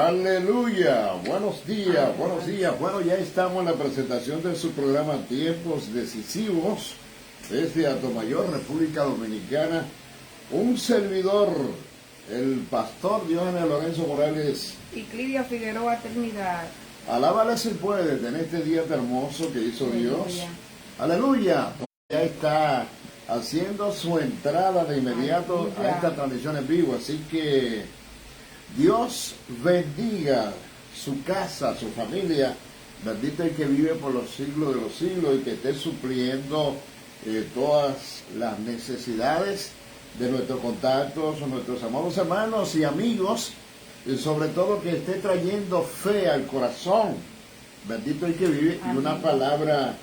Aleluya, buenos días, buenos días. Bueno, ya estamos en la presentación de su programa Tiempos Decisivos desde Atomayor, República Dominicana. Un servidor, el pastor Diógenes Lorenzo Morales y Clidia Figueroa Trinidad. Alábale si puedes en este día tan hermoso que hizo Dios. Aleluya. Ya está haciendo su entrada de inmediato a esta transmisión en vivo, así que Dios bendiga su casa, su familia. Bendito el que vive por los siglos de los siglos y que esté supliendo todas las necesidades de nuestros contactos, nuestros amados hermanos y amigos, y sobre todo que esté trayendo fe al corazón. Bendito el que vive. Amén. Y una palabra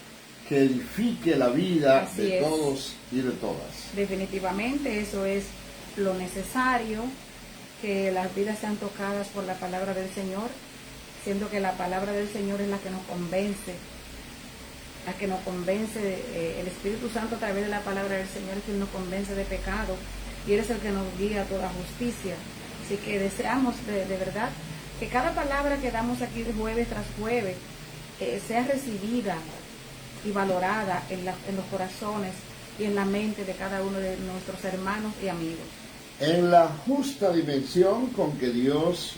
que edifique la vida de todos y de todas. Definitivamente eso es lo necesario, que las vidas sean tocadas por la palabra del Señor, siendo que la palabra del Señor es la que nos convence, el Espíritu Santo a través de la palabra del Señor es quien nos convence de pecado y Él es el que nos guía a toda justicia. Así que deseamos de verdad que cada palabra que damos aquí de jueves tras jueves sea recibida y valorada en los corazones y en la mente de cada uno de nuestros hermanos y amigos. En la justa dimensión con que Dios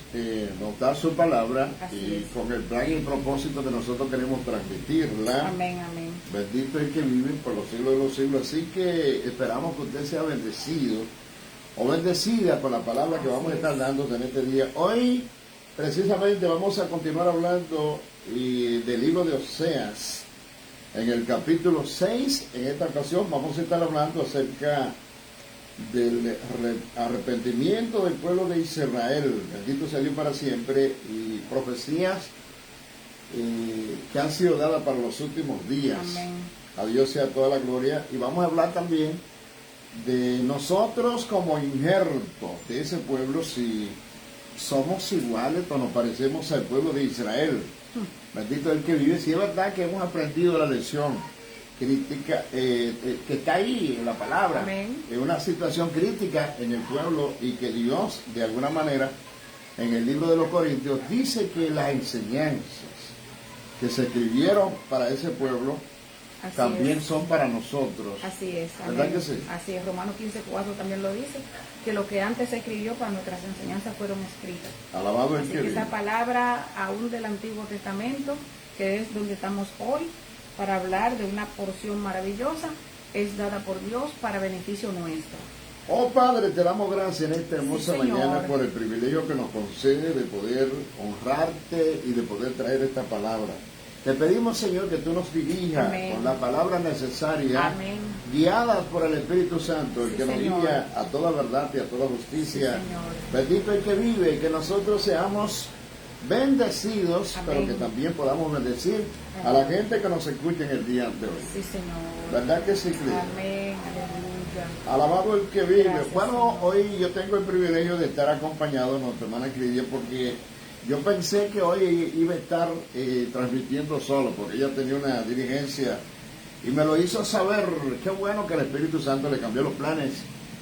nos da su palabra. Así y es. Con el plan y el propósito que nosotros queremos transmitirla. Amén, amén. Bendito el que vive por los siglos de los siglos. Así que esperamos que usted sea bendecido o bendecida con la palabra que vamos a estar dando en este día. Hoy precisamente vamos a continuar hablando del libro de Oseas. En el capítulo 6, en esta ocasión vamos a estar hablando acerca del arrepentimiento del pueblo de Israel. Bendito sea Dios para siempre. Y profecías que han sido dadas para los últimos días. Amén. A Dios sea toda la gloria. Y vamos a hablar también de nosotros como injertos de ese pueblo, si somos iguales o nos parecemos al pueblo de Israel. Bendito el que vive. Si es verdad que hemos aprendido la lección crítica que está ahí en la palabra. Amén. En una situación crítica en el pueblo, y que Dios de alguna manera en el libro de los Corintios dice que las enseñanzas que se escribieron para ese pueblo así también son para nosotros. Así es. ¿Verdad que sí? Así es. Romanos 15:4 también lo dice, que lo que antes se escribió para nuestras enseñanzas fueron escritas. Alabado el así que vive. Esa palabra aún del Antiguo Testamento, que es donde estamos hoy para hablar de una porción maravillosa, es dada por Dios para beneficio nuestro. Oh Padre, te damos gracias en esta hermosa sí, mañana por el privilegio que nos concede de poder honrarte y de poder traer esta palabra. Te pedimos, Señor, que tú nos dirijas con la palabra necesaria, amén, guiadas por el Espíritu Santo, el que nos guía a toda verdad y a toda justicia. Bendito el que vive, y que nosotros seamos bendecidos, amén, pero que también podamos bendecir a la gente que nos escucha en el día de hoy. Sí, Señor. ¿Verdad que sí, Cristo? Amén, aleluya. Alabado el que vive. Gracias, bueno, Señor. Hoy yo tengo el privilegio de estar acompañado de nuestra hermana Clidia, porque yo pensé que hoy iba a estar transmitiendo solo, porque ella tenía una diligencia y me lo hizo saber. Qué bueno que el Espíritu Santo le cambió los planes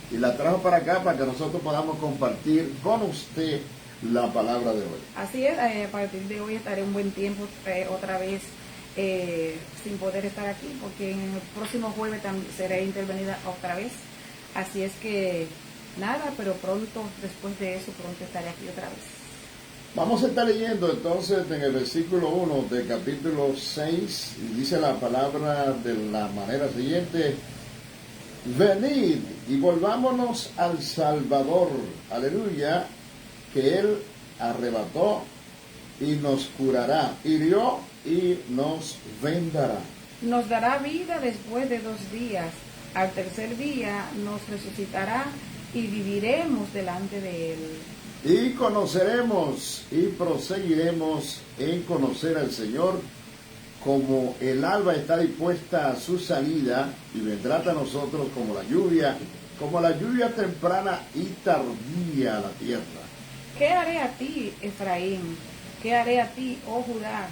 y la trajo para acá para que nosotros podamos compartir con usted la palabra de hoy. Así es, a partir de hoy estaré un buen tiempo otra vez sin poder estar aquí, porque en el próximo jueves también seré intervenida otra vez. Así es que nada, pero pronto, después de eso, pronto estaré aquí otra vez. Vamos a estar leyendo entonces en el versículo 1 del capítulo 6, y dice la palabra de la manera siguiente: venid y volvámonos al Salvador, aleluya, que Él arrebató y nos curará, hirió y nos vendará. Nos dará vida después de 2 días, al tercer día nos resucitará y viviremos delante de Él. Y conoceremos y proseguiremos en conocer al Señor, como el alba está dispuesta a su salida, y vendrá a nosotros como la lluvia temprana y tardía a la tierra. ¿Qué haré a ti, Efraín? ¿Qué haré a ti, oh Judá?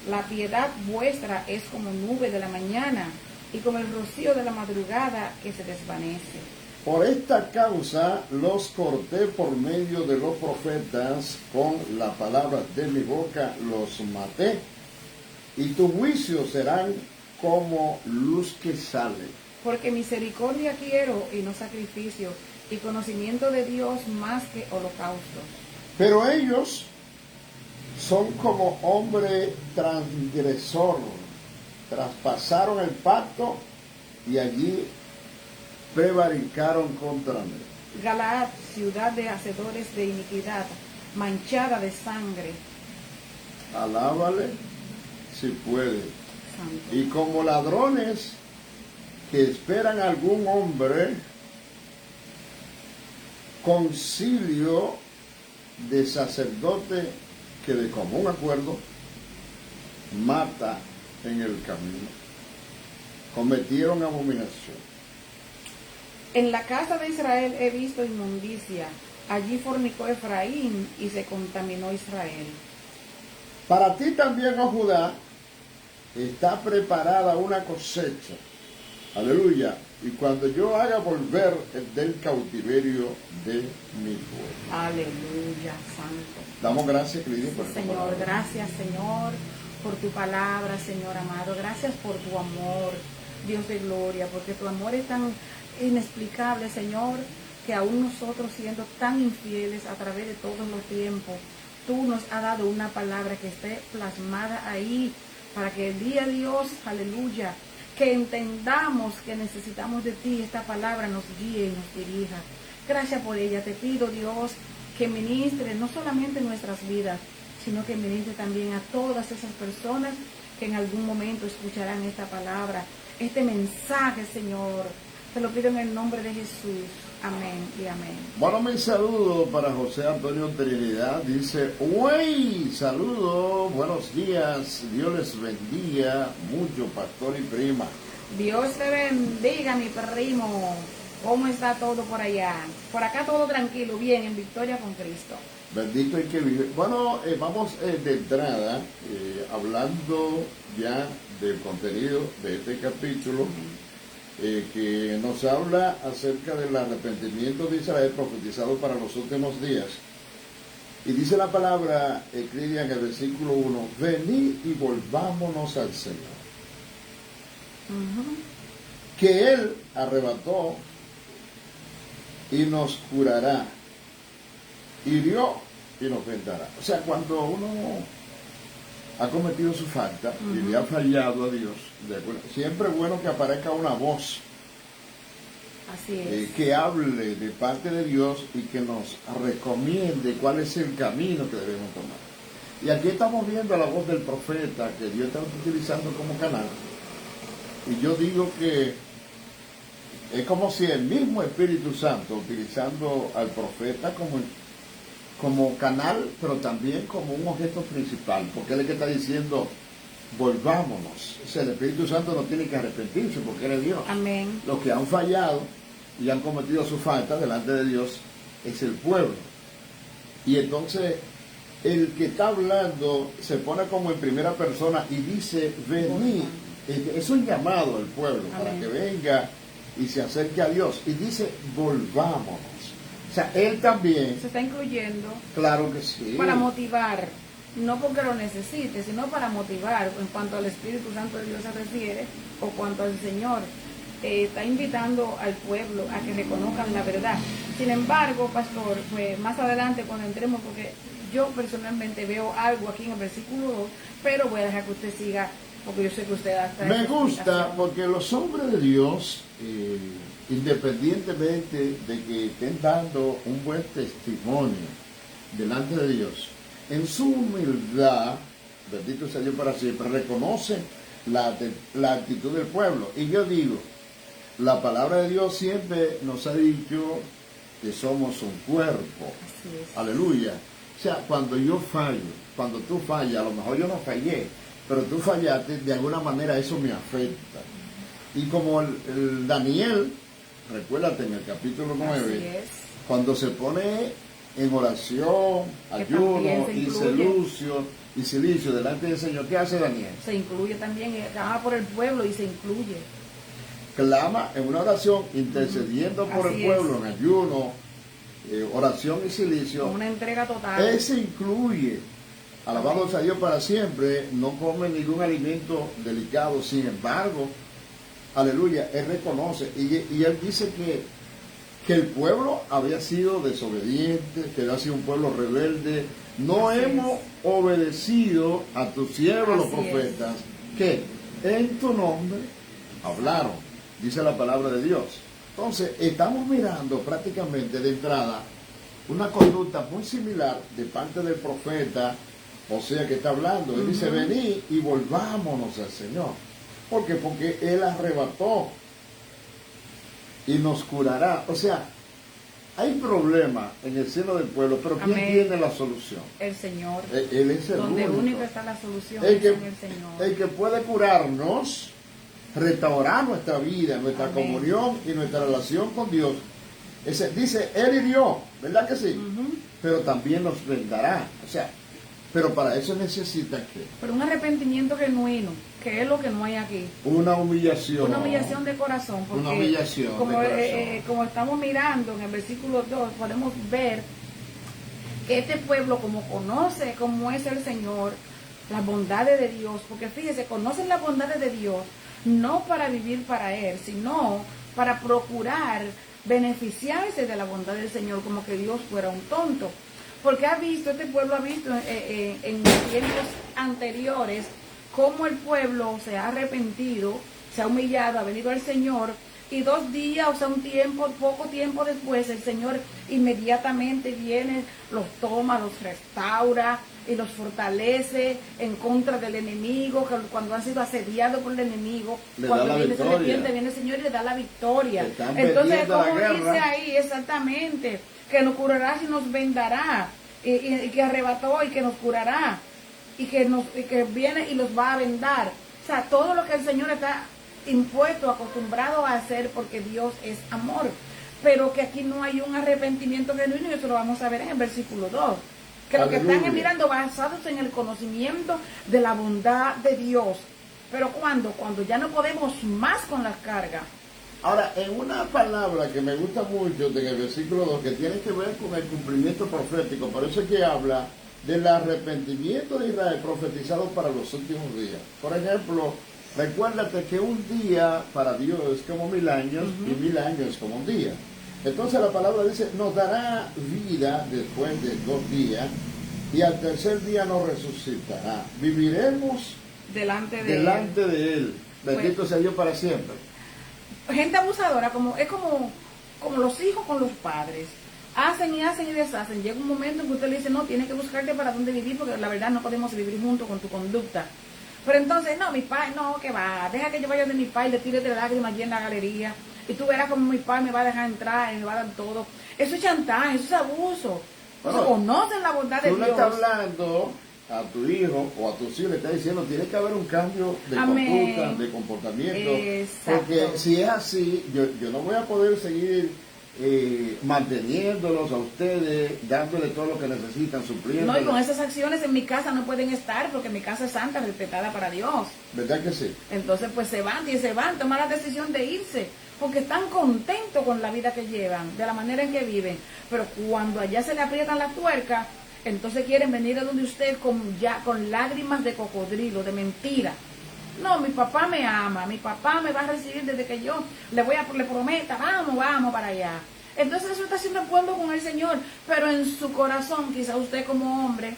La piedad vuestra es como nube de la mañana y como el rocío de la madrugada que se desvanece. Por esta causa los corté por medio de los profetas, con las palabras de mi boca los maté, y tus juicios serán como luz que sale. Porque misericordia quiero y no sacrificio, y conocimiento de Dios más que holocaustos. Pero ellos son como hombre transgresor, traspasaron el pacto y allí prevaricaron contra mí. Galaad, ciudad de hacedores de iniquidad, manchada de sangre. Alábale si puede. Santo. Y como ladrones que esperan a algún hombre, concilio de sacerdote que de común acuerdo mata en el camino. Cometieron abominación. En la casa de Israel he visto inmundicia. Allí fornicó Efraín y se contaminó Israel. Para ti también, oh Judá, está preparada una cosecha. Aleluya. Y cuando yo haga volver del cautiverio de mi pueblo. Aleluya, santo. Damos gracias, Cristo, por esta Señor, palabra. gracias, Señor, por tu palabra, Señor amado. Gracias por tu amor, Dios de gloria, porque tu amor es tan inexplicable, Señor, que aún nosotros siendo tan infieles a través de todos los tiempos, tú nos has dado una palabra que esté plasmada ahí, para que el día, Dios, aleluya, que entendamos que necesitamos de ti, esta palabra nos guíe y nos dirija. Gracias por ella. Te pido, Dios, que ministre no solamente nuestras vidas, sino que ministre también a todas esas personas que en algún momento escucharán esta palabra, este mensaje, Señor. Te lo pido en el nombre de Jesús. Amén y amén. Bueno, mi saludo para José Antonio Trinidad. Dice, ¡Uy! Saludo, buenos días, Dios les bendiga mucho, pastor y prima. Dios te bendiga, mi primo. ¿Cómo está todo por allá? Por acá todo tranquilo, bien, en victoria con Cristo. Bendito el que vive. Bueno, vamos de entrada, hablando ya del contenido de este capítulo, que nos habla acerca del arrepentimiento de Israel profetizado para los últimos días. Y dice la palabra, escribe en el versículo 1, venid y volvámonos al Señor, que Él arrebató y nos curará, hirió y nos vendará. O sea, cuando uno ha cometido su falta y le ha fallado a Dios, siempre es bueno que aparezca una voz Así es. que hable de parte de Dios y que nos recomiende cuál es el camino que debemos tomar. Y aquí estamos viendo la voz del profeta que Dios está utilizando como canal. Y yo digo que es como si el mismo Espíritu Santo, utilizando al profeta como canal, pero también como un objeto principal, porque él es el que está diciendo, volvámonos. O sea, el Espíritu Santo no tiene que arrepentirse porque Él es Dios. Amén. Los que han fallado y han cometido su falta delante de Dios es el pueblo. Y entonces, el que está hablando se pone como en primera persona y dice, venid. Es un llamado al pueblo para que venga y se acerque a Dios. Y dice, volvámonos. O sea, Él también. Se está incluyendo. Claro que sí. Para motivar, no porque lo necesite, sino para motivar en cuanto al Espíritu Santo de Dios se refiere, o cuanto al Señor. Está invitando al pueblo a que reconozcan la verdad. Sin embargo, pastor, pues más adelante cuando entremos, porque yo personalmente veo algo aquí en el versículo 2, pero voy a dejar que usted siga, porque yo sé que usted hasta... Me gusta porque los hombres de Dios, independientemente de que estén dando un buen testimonio delante de Dios, en su humildad, bendito sea Dios para siempre, reconocen la actitud del pueblo. Y yo digo, la palabra de Dios siempre nos ha dicho que somos un cuerpo. Así es. Aleluya. O sea, cuando yo fallo, cuando tú fallas, a lo mejor yo no fallé, pero tú fallaste, de alguna manera eso me afecta. Y como el Daniel, recuérdate en el capítulo 9, cuando se pone en oración, ayuno y silicio delante del Señor, ¿qué hace Daniel? Se incluye también, clama por el pueblo y se incluye. clama en una oración, intercediendo por el pueblo en ayuno, oración y silicio. Con una entrega total. Ese incluye, alabado sea Dios para siempre, no come ningún alimento delicado. Sin embargo, aleluya, él reconoce y él dice que el pueblo había sido desobediente, que había sido un pueblo rebelde. No hemos obedecido a tus siervos los profetas, que en tu nombre hablaron, dice la palabra de Dios. Entonces, estamos mirando prácticamente de entrada una conducta muy similar de parte del profeta, o sea, que está hablando. Él dice, venid y volvámonos al Señor. ¿Por qué? Porque Él arrebató y nos curará. O sea, hay problemas en el seno del pueblo, pero ¿quién tiene la solución? El Señor. Él es el donde único está la solución es en el Señor. El que puede curarnos, restaurar nuestra vida, nuestra comunión y nuestra relación con Dios. Dice, Él hirió, ¿verdad que sí? Pero también nos vendará. O sea, pero para eso necesita que... Pero un arrepentimiento genuino, que es lo que no hay aquí. Una humillación. Una humillación de corazón. Porque una humillación como, de corazón. Como estamos mirando en el versículo 2, podemos ver que este pueblo, como conoce cómo es el Señor, las bondades de Dios, porque fíjese, conocen las bondades de Dios, no para vivir para Él, sino para procurar beneficiarse de la bondad del Señor, como que Dios fuera un tonto. Porque este pueblo ha visto en tiempos anteriores cómo el pueblo se ha arrepentido, se ha humillado, ha venido al Señor, y 2 días, o sea, poco tiempo después, el Señor inmediatamente viene, los toma, los restaura y los fortalece en contra del enemigo, cuando han sido asediados por el enemigo, cuando viene, se arrepiente, viene el Señor y le da la victoria. Entonces, como dice ahí exactamente, que nos curará y nos vendará, y que arrebató y que nos curará, y que viene y los va a vendar. O sea, todo lo que el Señor está impuesto, acostumbrado a hacer, porque Dios es amor. Pero que aquí no hay un arrepentimiento genuino, y eso lo vamos a ver en el versículo 2. Que lo que están mirando basados en el conocimiento de la bondad de Dios. Pero cuando ya no podemos más con las cargas. Ahora, en una palabra que me gusta mucho en el versículo 2, que tiene que ver con el cumplimiento profético, por eso es que habla del arrepentimiento de Israel profetizado para los últimos días. Por ejemplo, recuérdate que un día para Dios es como 1000 años, y 1000 años es como un día. Entonces la palabra dice, nos dará vida después de 2 días, y al tercer día nos resucitará. Viviremos delante de Él. Bendito sea Dios para siempre. Gente abusadora, es como los hijos con los padres. Hacen y deshacen. Llega un momento en que usted le dice, no, tienes que buscarte para dónde vivir, porque la verdad no podemos vivir juntos con tu conducta. Pero entonces, no, mi padre, no, que va, deja que yo vaya de mi padre y le tire de lágrimas allí en la galería, y tú verás como mi padre me va a dejar entrar y me va a dar todo. Eso es chantaje, eso es abuso. Bueno, conocen la bondad de Dios. Tú le estás hablando a tu hijo o a tus hijos, le estás diciendo, tiene que haber un cambio de conducta, de comportamiento. Exacto. Porque si es así, yo no voy a poder seguir manteniéndolos a ustedes, dándole todo lo que necesitan, supliendo. No, y con esas acciones en mi casa no pueden estar, porque mi casa es santa, respetada para Dios. ¿Verdad que sí? Entonces pues se van, toman la decisión de irse, porque están contentos con la vida que llevan, de la manera en que viven. Pero cuando allá se le aprietan las tuercas, entonces quieren venir a donde usted con lágrimas de cocodrilo, de mentira. No, mi papá me ama, mi papá me va a recibir desde que yo le prometa, vamos para allá. Entonces eso está haciendo el pueblo con el Señor, pero en su corazón, quizá usted como hombre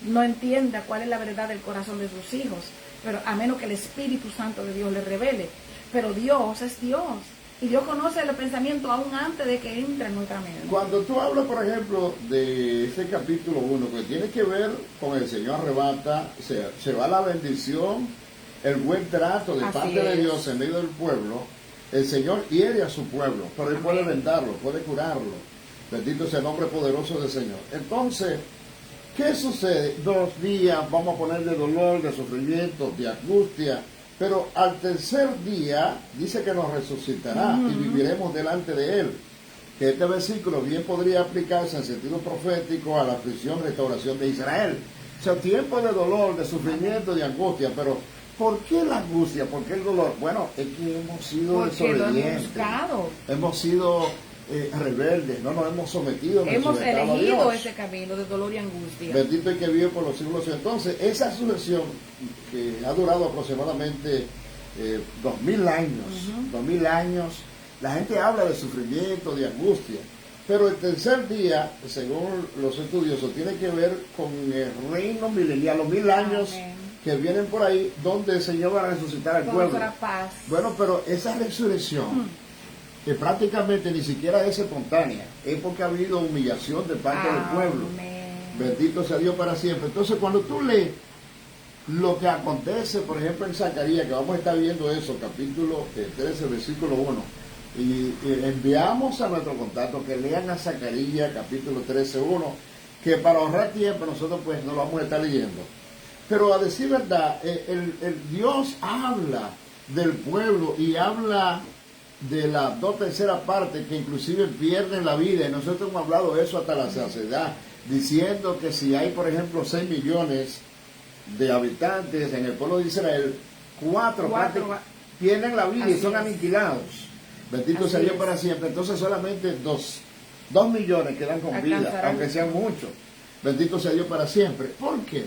no entienda cuál es la verdad del corazón de sus hijos, pero a menos que el Espíritu Santo de Dios le revele. Pero Dios es Dios, y Dios conoce el pensamiento aún antes de que entre en nuestra mente. Cuando tú hablas, por ejemplo, de ese capítulo 1, que tiene que ver con el Señor arrebata, se va la bendición, el buen trato de parte de Dios en medio del pueblo. El Señor hiere a su pueblo, pero Él puede vendarlo, puede curarlo. Bendito sea el nombre poderoso del Señor. Entonces, ¿qué sucede? 2 días, vamos a poner de dolor, de sufrimiento, de angustia, pero al tercer día dice que nos resucitará y viviremos delante de Él. Que este versículo bien podría aplicarse en sentido profético a la aflicción, restauración de Israel. O sea, tiempo de dolor, de sufrimiento, de angustia, pero ¿Por qué la angustia? ¿Por qué el dolor? Bueno, es que hemos sido Porque lo hemos desobedientes. buscado. Hemos sido rebeldes, no nos hemos sometido. Hemos elegido Dios. ese camino de dolor y angustia. Bendito el que vive por los siglos. Entonces, esa sucesión que ha durado aproximadamente 2000 años, 2000 años, la gente habla de sufrimiento, de angustia, pero el tercer día, según los estudiosos, tiene que ver con el reino milenial, los 1000 años que vienen por ahí, donde el Señor va a resucitar al pueblo. Paz. Bueno, pero esa resurrección, que prácticamente ni siquiera es espontánea, es porque ha habido humillación de parte del pueblo. Bendito sea Dios para siempre. Entonces, cuando tú lees lo que acontece, por ejemplo, en Zacarías, que vamos a estar viendo eso, capítulo 13, versículo 1, y enviamos a nuestro contacto que lean a Zacarías, capítulo 13, 1, que para ahorrar tiempo nosotros pues no lo vamos a estar leyendo. Pero a decir verdad, el Dios habla del pueblo y habla de la 2/3 parte que inclusive pierden la vida, y nosotros hemos hablado de eso hasta la saciedad, diciendo que si hay, por ejemplo, 6 millones de habitantes en el pueblo de Israel, 4 pierden la vida y son aniquilados. Bendito sea Dios para siempre. Entonces solamente 2 millones quedan con vida, aunque sean muchos. Bendito sea Dios para siempre. ¿Por qué?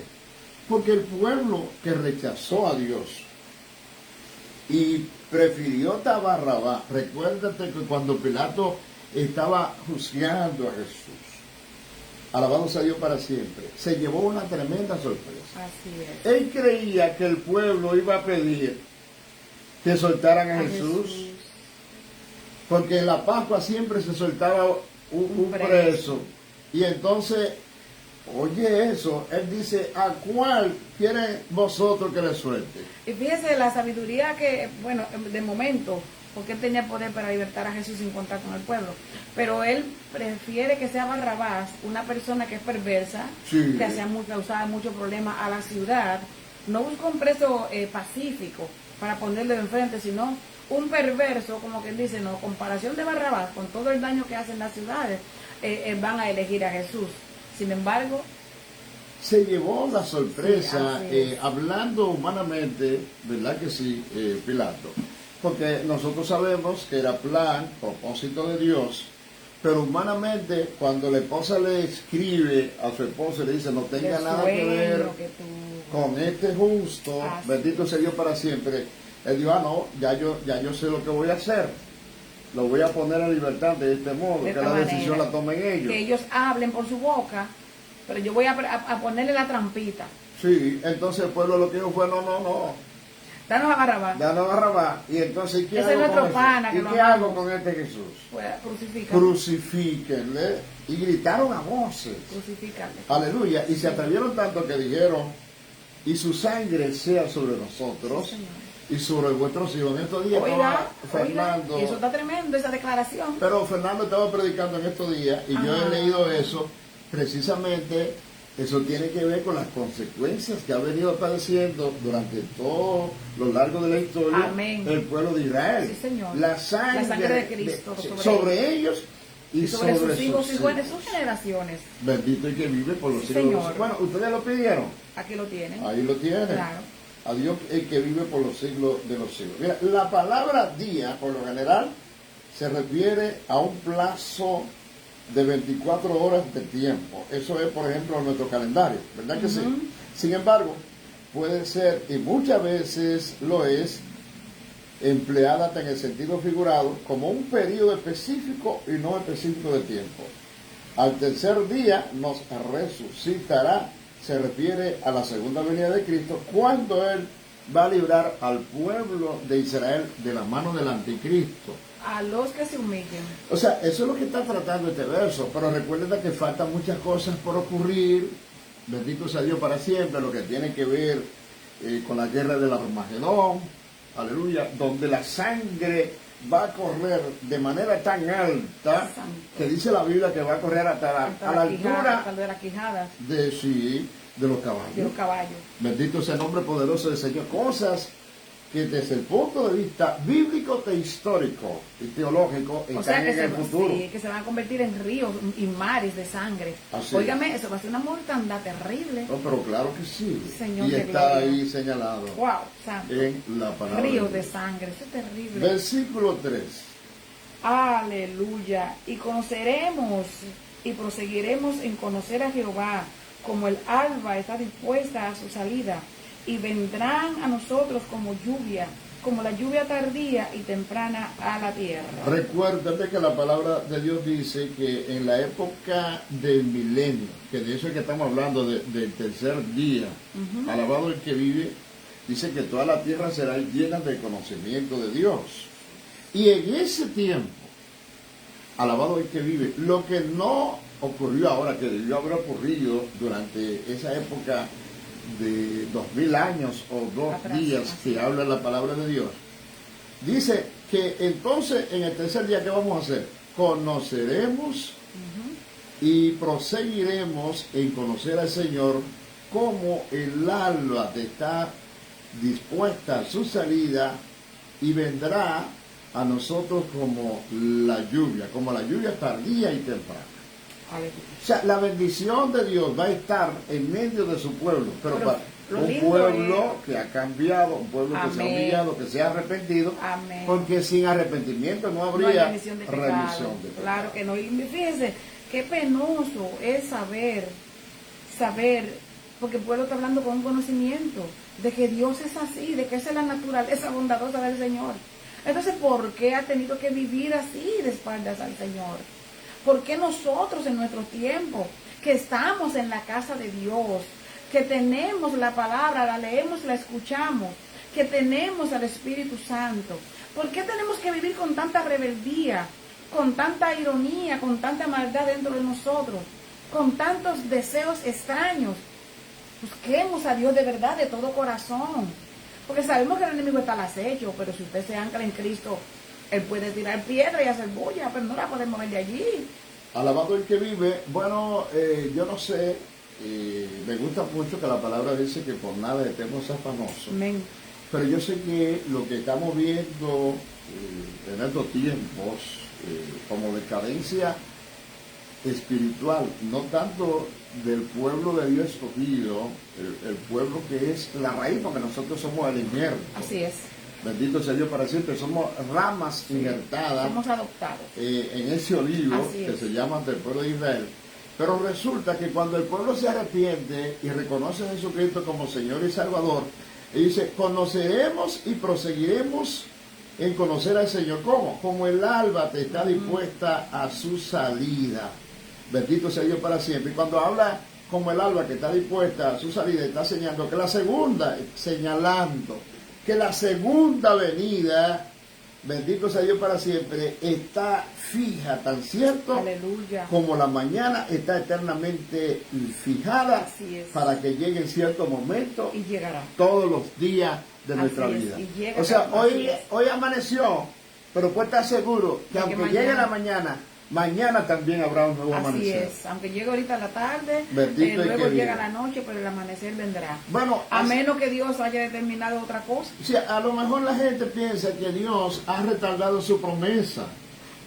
Porque el pueblo que rechazó a Dios y prefirió a Barrabás, recuérdate que cuando Pilato estaba juzgando a Jesús, alabado sea Dios para siempre, se llevó una tremenda sorpresa. Así es. Él creía que el pueblo iba a pedir que soltaran a Jesús, porque en la Pascua siempre se soltaba un preso. Y entonces, oye eso, él dice, ¿a cuál quieren vosotros que le suelte? Y fíjese la sabiduría que, bueno, de momento, porque él tenía poder para libertar a Jesús sin contar con el pueblo, pero él prefiere que sea Barrabás, una persona que es perversa, que causaba mucho problema a la ciudad. No busca un preso pacífico para ponerlo enfrente, sino un perverso, como que él dice, no, comparación de Barrabás, con todo el daño que hacen las ciudades, van a elegir a Jesús. Sin embargo, se llevó la sorpresa, hablando humanamente, ¿verdad que sí, Pilato? Porque nosotros sabemos que era plan, propósito de Dios, pero humanamente, cuando la esposa le escribe a su esposo y le dice, no tenga nada que ver con este justo, bendito sea Dios para siempre, él dijo, no, ya yo sé lo que voy a hacer. Lo voy a poner en libertad de este modo, que la decisión la tomen ellos. Que ellos hablen por su boca, pero yo voy a ponerle la trampita. Sí, entonces el pueblo lo que dijo fue, no. Danos a Barrabás. Danos a Barrabás. Y entonces, ¿qué hago es con nuestro pana, ¿Y qué hago con este Jesús? Pues Crucifíquenle. Y gritaron a voces. Crucifícale. Aleluya. Y se atrevieron tanto que dijeron, y su sangre sea sobre nosotros. Sí, y sobre vuestros hijos. En estos días Fernando. Y eso está tremendo, esa declaración. Pero Fernando estaba predicando en estos días y yo he leído eso. Precisamente eso tiene que ver con las consecuencias que ha venido padeciendo durante todo lo largo de la historia el pueblo de Israel. Sí, Señor. La sangre de Cristo sobre ellos y sobre sus hijos y sobre sus generaciones. Bendito el que vive por los siglos. Bueno, ustedes lo pidieron. Aquí lo tienen. Ahí lo tienen. Claro. A Dios el que vive por los siglos de los siglos. Mira, la palabra día, por lo general, se refiere a un plazo de 24 horas de tiempo. Eso es, por ejemplo, nuestro calendario, ¿verdad que sí? Sin embargo, puede ser, y muchas veces lo es, empleada hasta en el sentido figurado, como un periodo específico y no específico de tiempo. Al tercer día nos resucitará. Se refiere a la segunda venida de Cristo, cuando Él va a librar al pueblo de Israel de la mano del anticristo. A los que se humillen. O sea, eso es lo que está tratando este verso, pero recuerden que faltan muchas cosas por ocurrir. Bendito sea Dios para siempre, lo que tiene que ver con la guerra del Armagedón, aleluya, donde la sangre va a correr de manera tan alta que dice la Biblia que va a correr hasta la altura de las quijadas de los caballos. De los caballos. Bendito sea el nombre poderoso del Señor. Cosas que desde el punto de vista bíblico, histórico y teológico están en el futuro. Sí, que se van a convertir en ríos y mares de sangre. Óigame, eso va a ser una mortandad terrible. No, pero claro que sí. Señor, y está ahí señalado. Wow, santo. En la palabra. Ríos de sangre, eso es terrible. Versículo 3. Aleluya. Y conoceremos y proseguiremos en conocer a Jehová, como el alba está dispuesta a su salida, y vendrán a nosotros como lluvia, como la lluvia tardía y temprana a la tierra. Recuérdate que la palabra de Dios dice que en la época del milenio, que de eso es que estamos hablando, del tercer día, alabado el que vive, dice que toda la tierra será llena del conocimiento de Dios. Y en ese tiempo, alabado el que vive, lo que no ocurrió ahora, que debió haber ocurrido durante esa época de 2000 años o 2 días que habla la palabra de Dios, dice que entonces en el tercer día, ¿qué vamos a hacer? Conoceremos y proseguiremos en conocer al Señor, como el alba está dispuesta a su salida y vendrá a nosotros como la lluvia tardía y temprana. O sea, la bendición de Dios va a estar en medio de su pueblo, pero para un pueblo que ha cambiado, un pueblo que se ha humillado, que se ha arrepentido, porque sin arrepentimiento no habría remisión de pecado. Claro que no. Y fíjense, qué penoso es saber, porque el pueblo está hablando con un conocimiento de que Dios es así, de que esa es la naturaleza bondadosa del Señor. Entonces, ¿por qué ha tenido que vivir así de espaldas al Señor? ¿Por qué nosotros en nuestro tiempo, que estamos en la casa de Dios, que tenemos la palabra, la leemos, la escuchamos, que tenemos al Espíritu Santo, por qué tenemos que vivir con tanta rebeldía, con tanta ironía, con tanta maldad dentro de nosotros, con tantos deseos extraños? Busquemos a Dios de verdad, de todo corazón, porque sabemos que el enemigo está al acecho, pero si usted se ancla en Cristo, Él puede tirar piedra y hacer bulla, pero no la podemos mover de allí. Alabado el que vive. Bueno, yo no sé, me gusta mucho que la palabra dice que por nada estemos afanosos. Amén. Pero yo sé que lo que estamos viendo en estos tiempos, como decadencia espiritual, no tanto del pueblo de Dios escogido, el pueblo que es la raíz, porque nosotros somos el injerto. Así es. Bendito sea Dios para siempre. Somos ramas injertadas. Somos adoptados. En ese olivo que se llama del pueblo de Israel. Pero resulta que cuando el pueblo se arrepiente y reconoce a Jesucristo como Señor y Salvador, Él dice, conoceremos y proseguiremos en conocer al Señor. ¿Cómo? Como el alba te está dispuesta a su salida. Bendito sea Dios para siempre. Y cuando habla como el alba que está dispuesta a su salida, está señalando que la segunda, que la segunda venida, bendito sea Dios para siempre, está fija, tan cierto. Aleluya. Como la mañana está eternamente fijada para que llegue en cierto momento y llegará todos los días de nuestra vida. O sea, hoy amaneció, pero puede estar seguro que aunque llegue la mañana también habrá un nuevo amanecer. Así es, aunque llegue ahorita la tarde, luego llega la noche, pero el amanecer vendrá. Bueno, a menos que Dios haya determinado otra cosa. Sí, a lo mejor la gente piensa que Dios ha retardado su promesa,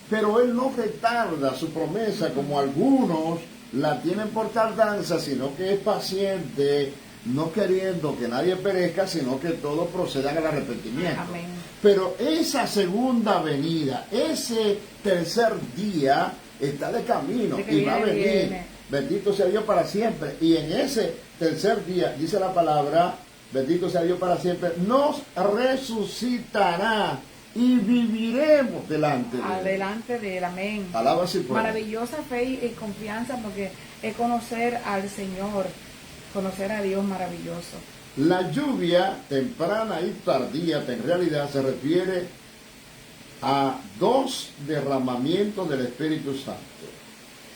pero Él no retarda su promesa como algunos la tienen por tardanza, sino que es paciente, no queriendo que nadie perezca, sino que todos procedan al arrepentimiento. Amén. Pero esa segunda venida, ese tercer día, está de camino y va a venir. Viene. Bendito sea Dios para siempre. Y en ese tercer día, dice la palabra, bendito sea Dios para siempre, nos resucitará y viviremos delante de Él. Adelante de Él, amén. Alaba si puede. Maravillosa fe y confianza, porque es conocer al Señor, conocer a Dios maravilloso. La lluvia temprana y tardía en realidad se refiere a 2 derramamientos del Espíritu Santo.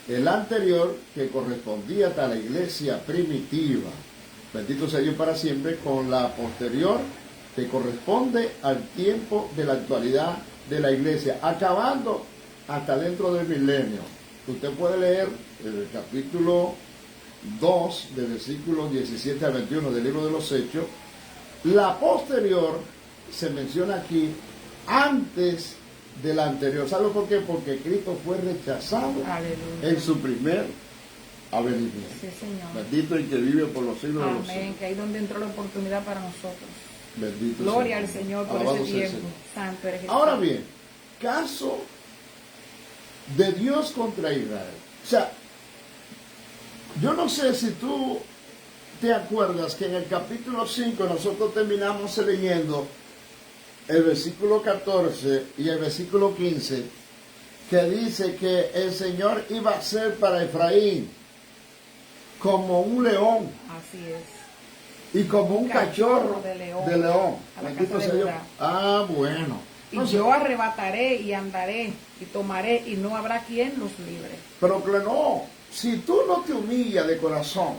El anterior, que correspondía a la iglesia primitiva, bendito sea Dios para siempre, con la posterior, que corresponde al tiempo de la actualidad de la iglesia, acabando hasta dentro del milenio. Usted puede leer el capítulo 2, de versículos 17 al 21 del libro de los Hechos. La posterior se menciona aquí antes de la anterior. ¿Sabe por qué? Porque Cristo fue rechazado en su primer avenimiento. Sí, Señor. Bendito el que vive por los siglos de los siglos. Amén, que ahí es donde entró la oportunidad para nosotros. Bendito Gloria al Señor por Alabado ese sea el tiempo. Señor. Santo eres Jesús. Ahora bien, caso de Dios contra Israel. O sea, yo no sé si tú te acuerdas que en el capítulo 5 nosotros terminamos leyendo el versículo 14 y el versículo 15, que dice que el Señor iba a ser para Efraín como un león. Así es. Y como un cachorro de león. A la Bendito casa sea de Dios. Judá. Ah, bueno. Y yo arrebataré y andaré y tomaré y no habrá quien los libre. Pero que no, si tú no te humillas de corazón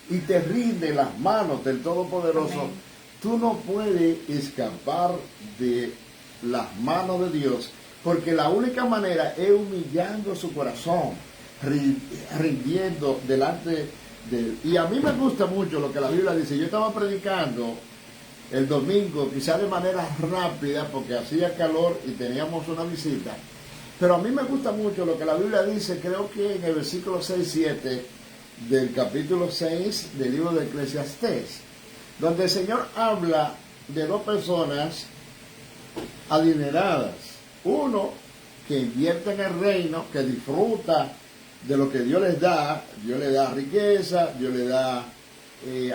y te rindes las manos del Todopoderoso, Amén. tú no puedes escapar de las manos de Dios, porque la única manera es humillando su corazón, rindiendo delante de Él. Y a mí me gusta mucho lo que la Biblia dice. Yo estaba predicando el domingo, quizá de manera rápida, porque hacía calor y teníamos una visita. Pero a mí me gusta mucho lo que la Biblia dice, creo que en el versículo 6-7 del capítulo 6 del libro de Eclesiastés, donde el Señor habla de dos personas adineradas. Uno que invierte en el reino, que disfruta de lo que Dios les da. Dios le da riqueza, Dios le da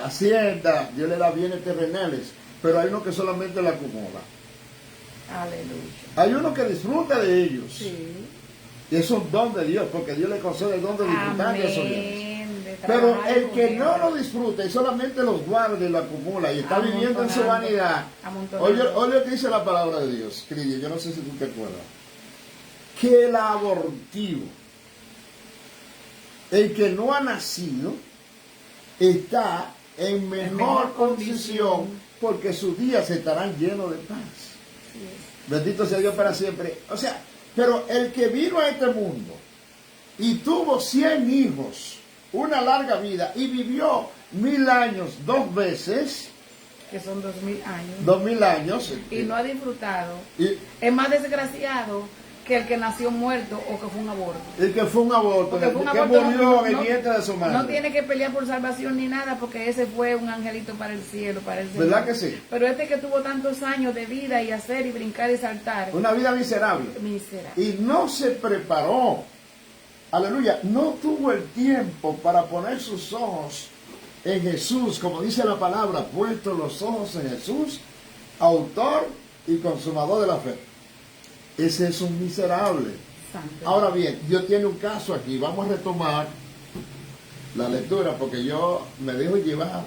hacienda, Dios le da bienes terrenales. Pero hay uno que solamente la acumula. Aleluya. Hay uno que disfruta de ellos. Sí. Y es un don de Dios, porque Dios le concede el don de disfrutar de esos bienes. Pero trabajar el con que él. no lo disfruta y solamente los guarda y lo acumula y está viviendo en su Amontonando, vanidad. amontonando. Oye lo que dice la palabra de Dios, Crillo, yo no sé si tú te acuerdas. Que el abortivo, el que no ha nacido, está en mejor condición porque sus días estarán llenos de paz. Sí. Bendito sea Dios para siempre. O sea, pero el que vino a este mundo y tuvo 100 hijos, una larga vida, y vivió 1000 años 2 veces, Que son 2000 años. 2000 años, Y no ha disfrutado. y Es más desgraciado que el que nació muerto o que fue un aborto. el que fue un aborto, Porque fue un que aborto, murió en el vientre de su madre. no tiene que pelear por salvación ni nada, porque ese fue un angelito para el cielo, para el Señor. ¿Verdad que sí? Pero este que tuvo tantos años de vida y hacer y brincar y saltar, Una vida miserable. miserable. Y no se preparó, aleluya, no tuvo el tiempo para poner sus ojos en Jesús, como dice la palabra, puesto los ojos en Jesús, autor y consumador de la fe. Ese es un miserable. Santo. Ahora bien, Dios tiene un caso aquí. Vamos a retomar la lectura porque yo me dejo llevar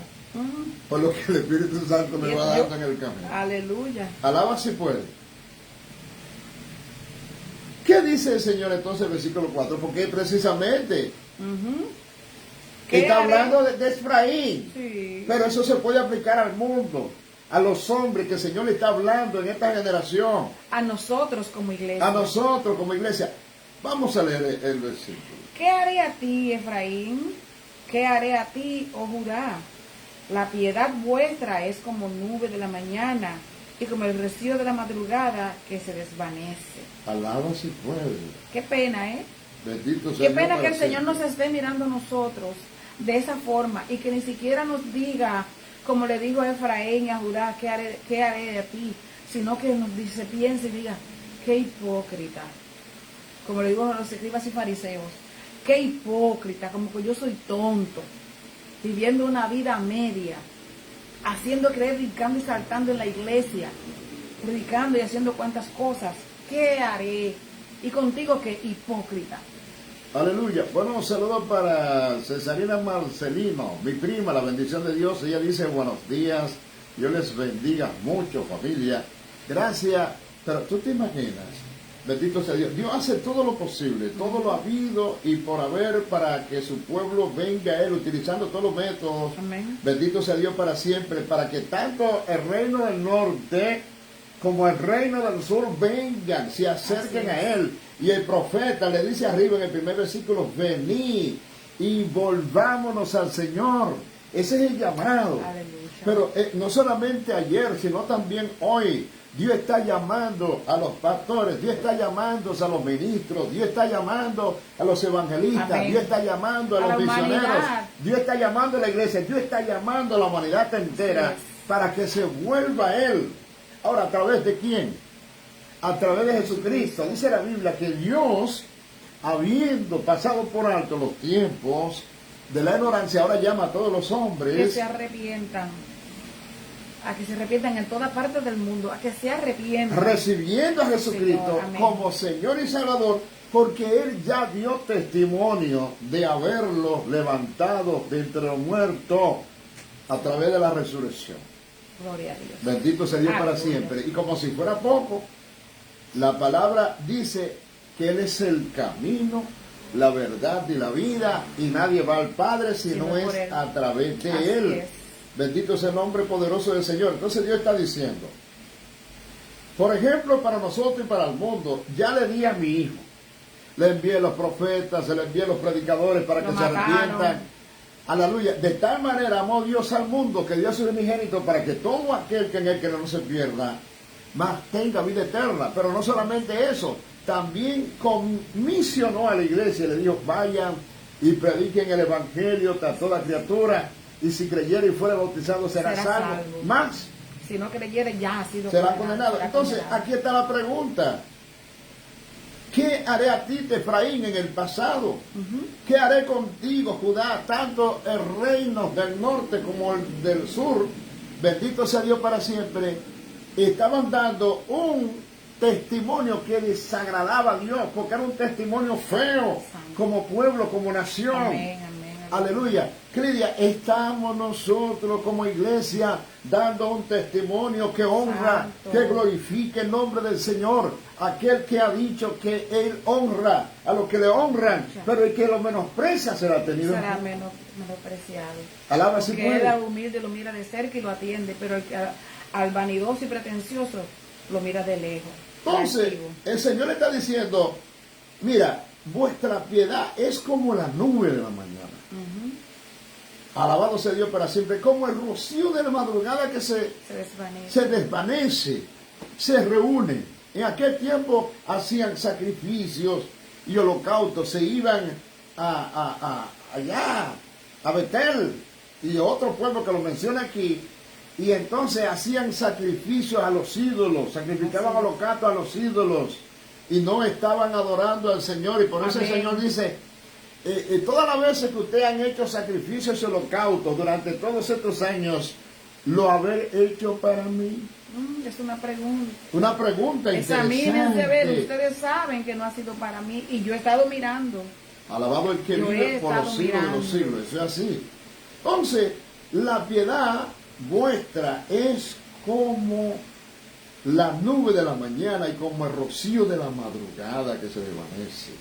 por lo que el Espíritu Santo me va dando en el camino. Aleluya. Alaba si puede. ¿Qué dice el Señor entonces en el versículo 4? Porque precisamente ¿Qué está haré? hablando de Efraín. Sí. Pero eso se puede aplicar al mundo, a los hombres que el Señor le está hablando en esta generación, A nosotros como iglesia. a nosotros como iglesia. Vamos a leer el versículo. ¿Qué haré a ti, Efraín? ¿Qué haré a ti, oh Judá? La piedad vuestra es como nube de la mañana y como el rocío de la madrugada que se desvanece. Alaba si puede. Qué pena, ¿eh? Bendito sea Qué Dios pena para que el Señor siempre. nos esté mirando a nosotros de esa forma y que ni siquiera nos diga, como le dijo a Efraín y a Judá, qué haré a ti, sino que nos dice, piense y diga, qué hipócrita. Como le digo a los escribas y fariseos, qué hipócrita, como que yo soy tonto, viviendo una vida media, haciendo creer, brincando y saltando en la iglesia, predicando y haciendo cuantas cosas. ¿Qué haré? Y contigo, qué hipócrita. Aleluya. Bueno, un saludo para Cesarina Marcelino, mi prima, la bendición de Dios. Ella dice buenos días, Dios les bendiga mucho, familia. Gracias. Pero tú te imaginas, bendito sea Dios, Dios hace todo lo posible, todo lo habido y por haber para que su pueblo venga a Él, utilizando todos los métodos. Amén. Bendito sea Dios para siempre, para que tanto el reino del norte como el reino del sur vengan, se acerquen a Él. Y el profeta le dice arriba en el primer versículo, venid y volvámonos al Señor. Ese es el llamado. Aleluya. Pero no solamente ayer, sino también hoy. Dios está llamando a los pastores, Dios está llamando a los ministros, Dios está llamando a los evangelistas, Amén. Dios está llamando a los misioneros, humanidad. Dios está llamando a la iglesia, Dios está llamando a la humanidad entera para que se vuelva a Él. Ahora, ¿a través de quién? A través de Jesucristo. Dice la Biblia que Dios, habiendo pasado por alto los tiempos de la ignorancia, ahora llama a todos los hombres que se arrepientan. A que se arrepientan en toda parte del mundo, a que se arrepientan. Recibiendo a Jesucristo Señor, como Señor y Salvador, porque Él ya dio testimonio de haberlo levantado de entre los muertos a través de la resurrección. Gloria a Dios. Bendito sea Dios para Gloria. siempre. Y como si fuera poco, la palabra dice que Él es el camino, la verdad y la vida, y nadie va al Padre si no por es Él. a través de Así Él. es. Bendito es el nombre poderoso del Señor. Entonces Dios está diciendo, por ejemplo, para nosotros y para el mundo, ya le di a mi hijo, le envié los profetas, se le envié los predicadores para que se arrepientan. Aleluya. De tal manera amó Dios al mundo que dio a su unigénito para que todo aquel que en él que no se pierda, más tenga vida eterna. Pero no solamente eso, también comisionó a la iglesia y le dijo, vayan y prediquen el evangelio a toda criatura, y si creyere y fuera bautizado será salvo. Más si no creyere ya ha sido será condenado. Entonces, aquí está la pregunta. ¿Qué haré a ti, Efraín, en el pasado? ¿Qué haré contigo, Judá? Tanto el reino del norte como el del sur, bendito sea Dios para siempre, estaban dando un testimonio que desagradaba a Dios, porque era un testimonio feo, como pueblo, como nación. Amén, amén. Aleluya. Cridia, estamos nosotros como iglesia dando un testimonio que honra, Santo. que glorifique el nombre del Señor. Aquel que ha dicho que Él honra a los que le honran, pero el que lo menosprecia será tenido. Será menospreciado. Alaba si Porque él puede. al humilde lo mira de cerca y lo atiende, pero el que al vanidoso y pretencioso lo mira de lejos. Entonces, Reactivo. el Señor le está diciendo, mira, vuestra piedad es como la nube de la mañana. Alabado sea Dios para siempre, como el rocío de la madrugada que se desvanece, se reúne. En aquel tiempo hacían sacrificios y holocaustos, se iban allá, a Betel y otro pueblo que lo menciona aquí, y entonces hacían sacrificios a los ídolos, sacrificaban holocaustos a los ídolos y no estaban adorando al Señor, y por eso el Señor dice, todas las veces que ustedes han hecho sacrificios y holocaustos durante todos estos años, ¿lo haber hecho para mí? Es una pregunta. Una pregunta Examínense a ver, interesante. ustedes saben que no ha sido para mí y yo he estado mirando. Alabado el que Yo vive he por los estado siglos de mirando. los siglos. Eso es así. Entonces, la piedad vuestra es como la nube de la mañana y como el rocío de la madrugada que se desvanece.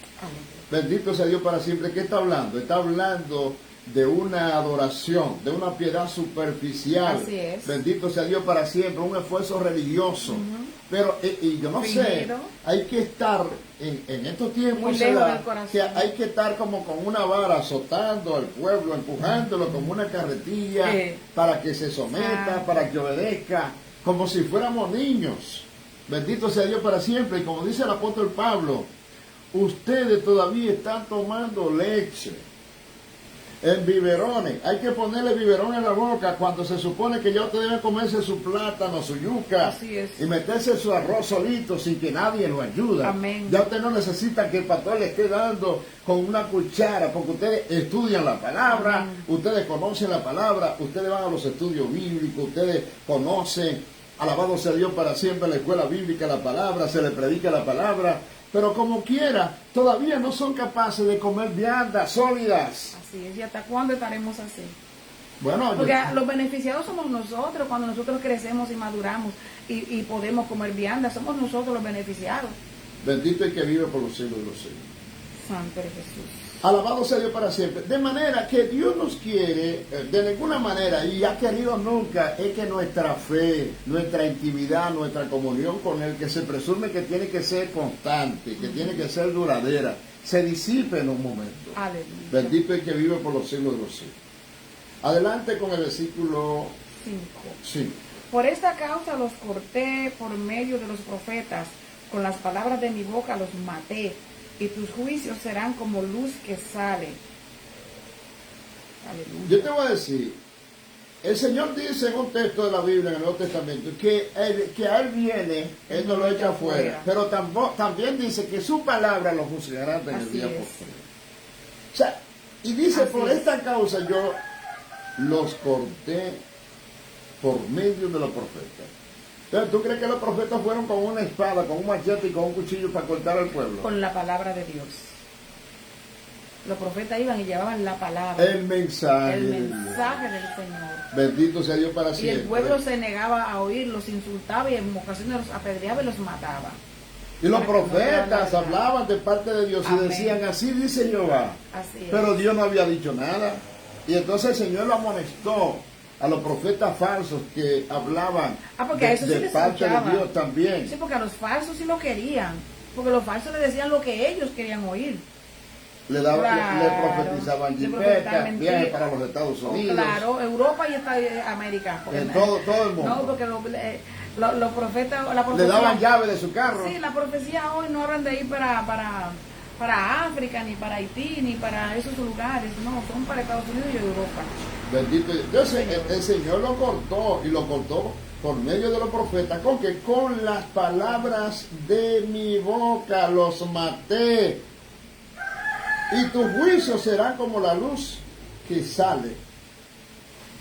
Bendito sea Dios para siempre. ¿Qué está hablando? Está hablando de una adoración, de una piedad superficial. Así es. Bendito sea Dios para siempre, un esfuerzo religioso. Pero, y yo no sé, Fingido. hay que estar en estos tiempos, Muy se lejos da del corazón. que hay que estar como con una vara azotando al pueblo, empujándolo como una carretilla para que se someta, para que obedezca, como si fuéramos niños. Bendito sea Dios para siempre. Y como dice el apóstol Pablo, ustedes todavía están tomando leche en biberones. Hay que ponerle biberón en la boca cuando se supone que ya usted debe comerse su plátano, su yuca, Así es. y meterse su arroz solito sin que nadie lo ayude. Amén. Ya usted no necesita que el pastor le esté dando con una cuchara, porque ustedes estudian la palabra, ustedes conocen la palabra, ustedes van a los estudios bíblicos, ustedes conocen, alabado sea Dios para siempre, la escuela bíblica, la palabra, se le predica la palabra. Pero como quiera, todavía no son capaces de comer viandas sólidas. Así es, ¿y hasta cuándo estaremos así? Bueno, Porque los beneficiados somos nosotros cuando nosotros crecemos y maduramos y podemos comer viandas, somos nosotros los beneficiados. bendito el que vive por los siglos de los siglos. Santo eres Jesús. Alabado sea Dios para siempre. De manera que Dios nos quiere, de ninguna manera, y ha querido nunca, es que nuestra fe, nuestra intimidad, nuestra comunión con Él, que se presume que tiene que ser constante, que tiene que ser duradera, se disipe en un momento. Aleluya. Bendito el que vive por los siglos de los siglos. Adelante con el versículo 5. Sí. Por esta causa los corté por medio de los profetas, con las palabras de mi boca los maté, y tus juicios serán como luz que sale. Aleluya. Yo te voy a decir, el Señor dice en un texto de la Biblia, en el Nuevo Testamento, que a Él viene, Él no lo echa fuera, pero también dice que su palabra lo juzgará en el día posterior. O sea, y dice, así por esta causa yo los corté por medio de los profetas. Entonces, ¿tú crees que los profetas fueron con una espada, con un machete y con un cuchillo para cortar al pueblo? Con la palabra de Dios. Los profetas iban y llevaban la palabra. El mensaje del Señor. Bendito sea Dios para siempre. Y el pueblo se negaba a oír, los insultaba y en ocasiones los apedreaba y los mataba. Y los profetas hablaban de parte de Dios. Amén. Y decían, así dice Jehová. Así es. Pero Dios no había dicho nada. Y entonces el Señor lo amonestó a los profetas falsos que hablaban de parte de Dios también. Sí, porque a los falsos sí lo querían. Porque los falsos le decían lo que ellos querían oír. Le profetizaban jipetas, viajes para los Estados Unidos. Claro, Europa y América. En todo el mundo. No, porque los profetas, la profecía, le daban llave de su carro. Sí, la profecía hoy no hablan de ir para África, ni para Haití, ni para esos lugares. No, son para Estados Unidos y Europa. Bendito Dios. El Señor lo cortó, y lo cortó por medio de los profetas. ¿Con qué? Con las palabras de mi boca los maté. Y tus juicios serán como la luz que sale.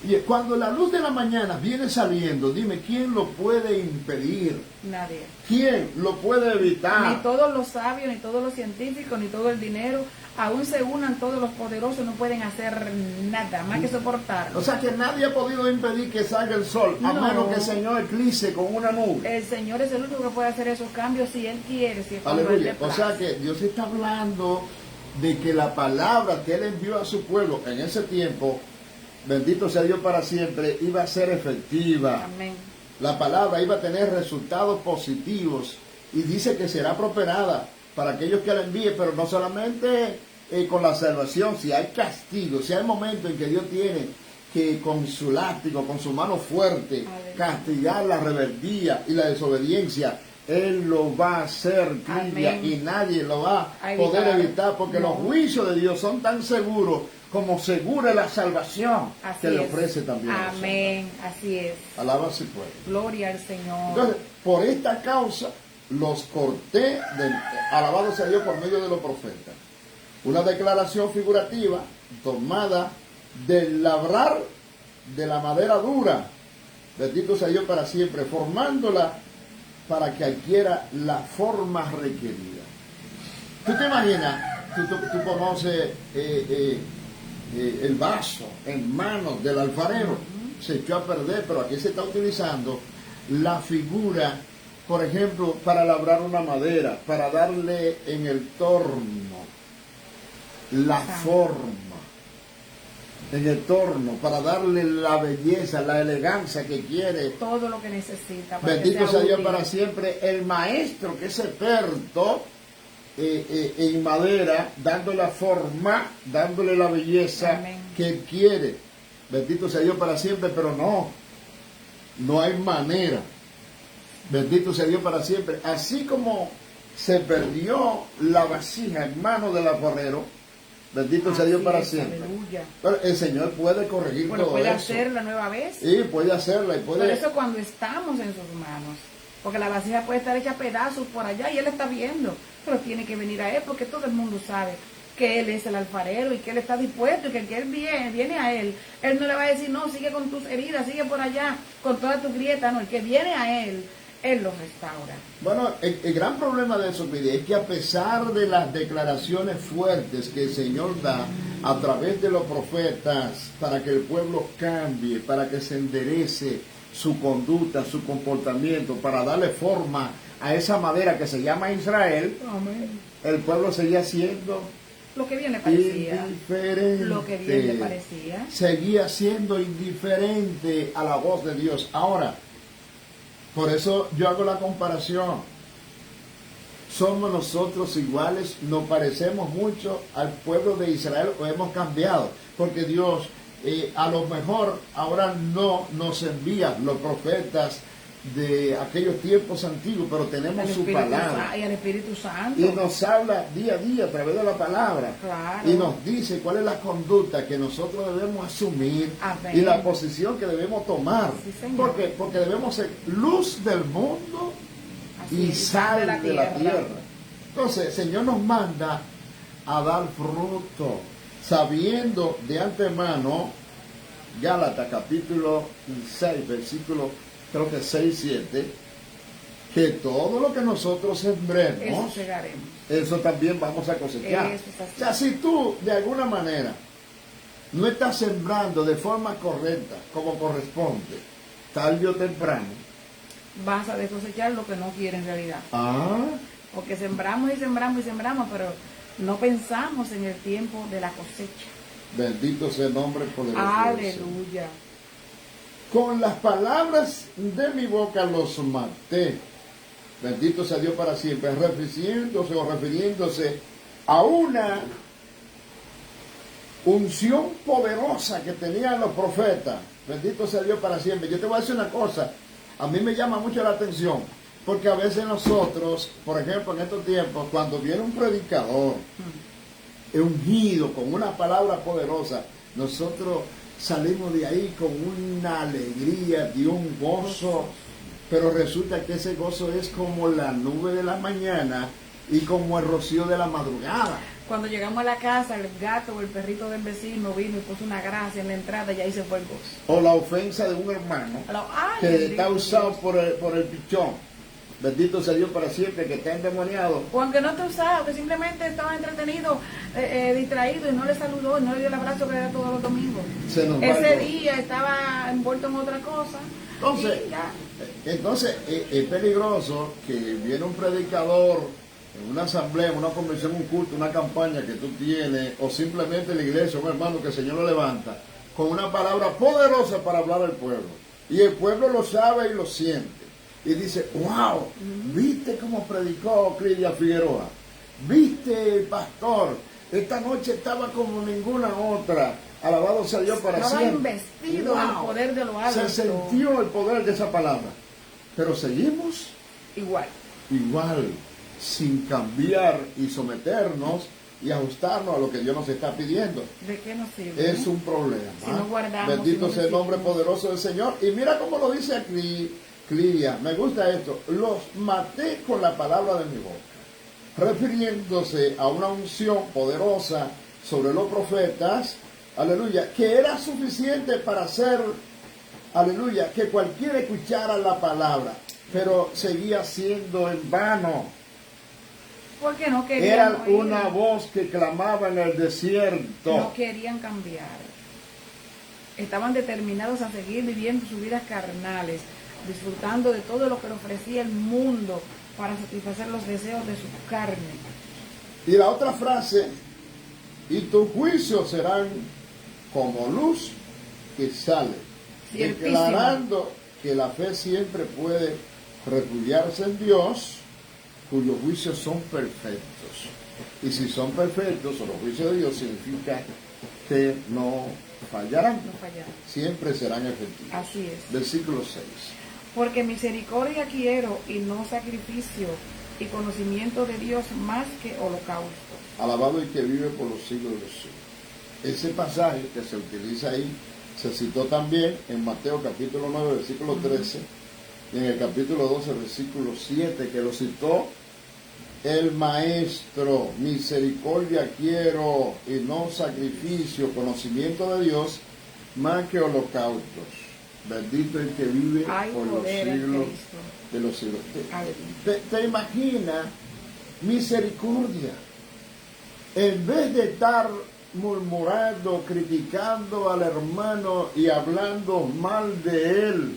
Y cuando la luz de la mañana viene saliendo, dime, ¿quién lo puede impedir? Nadie. ¿Quién lo puede evitar? Ni todos los sabios, ni todos los científicos, ni todo el dinero, aún se unan todos los poderosos, no pueden hacer nada, más que soportarlo. O sea que nadie ha podido impedir que salga el sol, a menos que el Señor eclipse con una nube. El Señor es el único que puede hacer esos cambios si Él quiere, si es Aleluya. O sea que Dios está hablando de que la palabra que Él envió a su pueblo en ese tiempo, bendito sea Dios para siempre, iba a ser efectiva. Amén. La palabra iba a tener resultados positivos, y dice que será prosperada para aquellos que la envíen, pero no solamente con la salvación. Si hay castigo, si hay momentos en que Dios tiene que con su látigo, con su mano fuerte, castigar la rebeldía y la desobediencia, Él lo va a hacer, tibia, y nadie lo va a poder evitar, porque los juicios de Dios son tan seguros como segura la salvación que le ofrece también. Amén, así es. Alaba si puede. Gloria al Señor. Entonces, por esta causa los corté, alabado sea Dios, por medio de los profetas. Una declaración figurativa tomada del labrar de la madera dura, bendito sea Dios para siempre, formándola para que adquiera la forma requerida. ¿Tú te imaginas? Tú conoces el vaso en manos del alfarero. Se echó a perder, pero aquí se está utilizando la figura, por ejemplo, para labrar una madera, para darle en el torno la forma, en el torno, para darle la belleza, la elegancia que quiere. Todo lo que necesita. Bendito sea Dios para siempre. El maestro que es experto en madera, dándole la forma, dándole la belleza. Amén. Que él quiere. Bendito sea Dios para siempre, pero no hay manera. Bendito sea Dios para siempre. Así como se perdió la vasija en manos del alfarero, bendito sea Dios para siempre. Aleluya. Pero el Señor puede corregir todo eso. Puede hacerla nueva vez. Sí, puede hacerla. Por eso cuando estamos en sus manos. Porque la vasija puede estar hecha a pedazos por allá y Él está viendo. Pero tiene que venir a Él, porque todo el mundo sabe que Él es el alfarero y que Él está dispuesto, y que Él viene a Él. Él no le va a decir, no, sigue con tus heridas, sigue por allá, con todas tus grietas. No, el que viene a Él los restaura. Bueno, el gran problema de eso, mire, es que a pesar de las declaraciones fuertes que el Señor da a través de los profetas para que el pueblo cambie, para que se enderece su conducta, su comportamiento, para darle forma a esa madera que se llama Israel, amén, el pueblo seguía siendo lo que bien le parecía. Indiferente. Lo que bien le parecía. Seguía siendo indiferente a la voz de Dios. Ahora, por eso yo hago la comparación. ¿Somos nosotros iguales? ¿Nos parecemos mucho al pueblo de Israel o hemos cambiado? Porque Dios a lo mejor ahora no nos envía los profetas de aquellos tiempos antiguos, pero tenemos su palabra. Y el Espíritu Santo. Y nos habla día a día a través de la palabra. Claro. Y nos dice cuál es la conducta que nosotros debemos asumir. Amén. Y la posición que debemos tomar. Sí, Señor. Porque debemos ser luz del mundo y sal de la tierra. Entonces el Señor nos manda a dar fruto, sabiendo de antemano, Gálatas capítulo 6, versículo creo que 6, 7, que todo lo que nosotros sembremos, eso también vamos a cosechar. O sea, si tú de alguna manera no estás sembrando de forma correcta, como corresponde, tarde o temprano, vas a cosechar lo que no quieres en realidad. Porque sembramos y sembramos y sembramos, pero no pensamos en el tiempo de la cosecha. Bendito sea el nombre poderoso. Aleluya. Con las palabras de mi boca los maté. Bendito sea Dios para siempre. Refiriéndose a una unción poderosa que tenían los profetas. Bendito sea Dios para siempre. Yo te voy a decir una cosa. A mí me llama mucho la atención. Porque a veces nosotros, por ejemplo, en estos tiempos, cuando viene un predicador ungido con una palabra poderosa, nosotros salimos de ahí con una alegría, de un gozo, pero resulta que ese gozo es como la nube de la mañana y como el rocío de la madrugada. Cuando llegamos a la casa, el gato o el perrito del vecino vino y puso una gracia en la entrada y ahí se fue el gozo. O la ofensa de un hermano que está usado por el pichón. Bendito sea Dios para siempre, que está endemoniado. O aunque no te usaba, que simplemente estaba entretenido, distraído y no le saludó, y no le dio el abrazo que era todos los domingos. Ese día estaba envuelto en otra cosa. Entonces es peligroso que viene un predicador en una asamblea, en una convención, un culto, una campaña que tú tienes, o simplemente en la iglesia, un hermano que el Señor lo levanta, con una palabra poderosa para hablar al pueblo. Y el pueblo lo sabe y lo siente. Y dice, wow, ¿viste cómo predicó Clidia Figueroa? ¿Viste, pastor? Esta noche estaba como ninguna otra. Alabado sea Dios para siempre. Estaba investido del poder de lo alto. Se sintió el poder de esa palabra. Pero seguimos igual, sin cambiar y someternos y ajustarnos a lo que Dios nos está pidiendo. ¿De qué nos sirve? Es un problema. Si no guardamos, bendito sea el nombre poderoso del Señor. Y mira cómo lo dice aquí Clidia, me gusta esto, los maté con la palabra de mi boca, refiriéndose a una unción poderosa sobre los profetas, aleluya, que era suficiente para hacer, aleluya, que cualquiera escuchara la palabra, pero seguía siendo en vano. Porque no querían Era una voz que clamaba en el desierto. No querían cambiar. Estaban determinados a seguir viviendo sus vidas carnales, disfrutando de todo lo que le ofrecía el mundo para satisfacer los deseos de su carne. Y la otra frase, y tus juicios serán como luz que sale, declarando que la fe siempre puede refugiarse en Dios, cuyos juicios son perfectos. Y si son perfectos, o los juicios de Dios, significa que no fallarán. Siempre serán efectivos. Así es. Versículo 6. Porque misericordia quiero y no sacrificio, y conocimiento de Dios más que holocausto. Alabado el que vive por los siglos de los siglos. Ese pasaje que se utiliza ahí se citó también en Mateo capítulo 9, versículo 13, y en el capítulo 12, versículo 7, que lo citó el maestro. Misericordia quiero y no sacrificio, conocimiento de Dios más que holocaustos. Bendito el que vive por los siglos de los siglos. ¿Te imaginas misericordia? En vez de estar murmurando, criticando al hermano y hablando mal de él,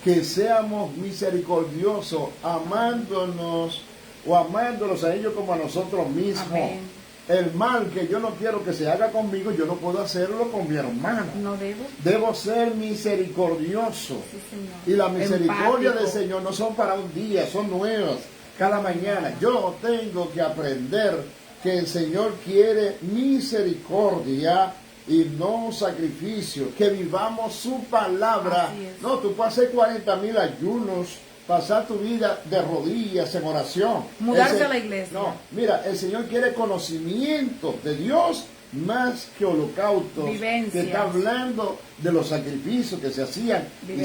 que seamos misericordiosos, amándonos o amándolos a ellos como a nosotros mismos. Amén. El mal que yo no quiero que se haga conmigo, yo no puedo hacerlo con mi hermano. No debo. Debo ser misericordioso. Sí, Señor. Y la misericordia del Señor no son para un día, son nuevas cada mañana. Yo tengo que aprender que el Señor quiere misericordia y no sacrificio, que vivamos su palabra. No, tú puedes hacer 40,000 ayunos, pasar tu vida de rodillas en oración. Mudarse a la iglesia. No, mira, el Señor quiere conocimiento de Dios más que holocaustos. Vivencias. Que está hablando de los sacrificios que se hacían y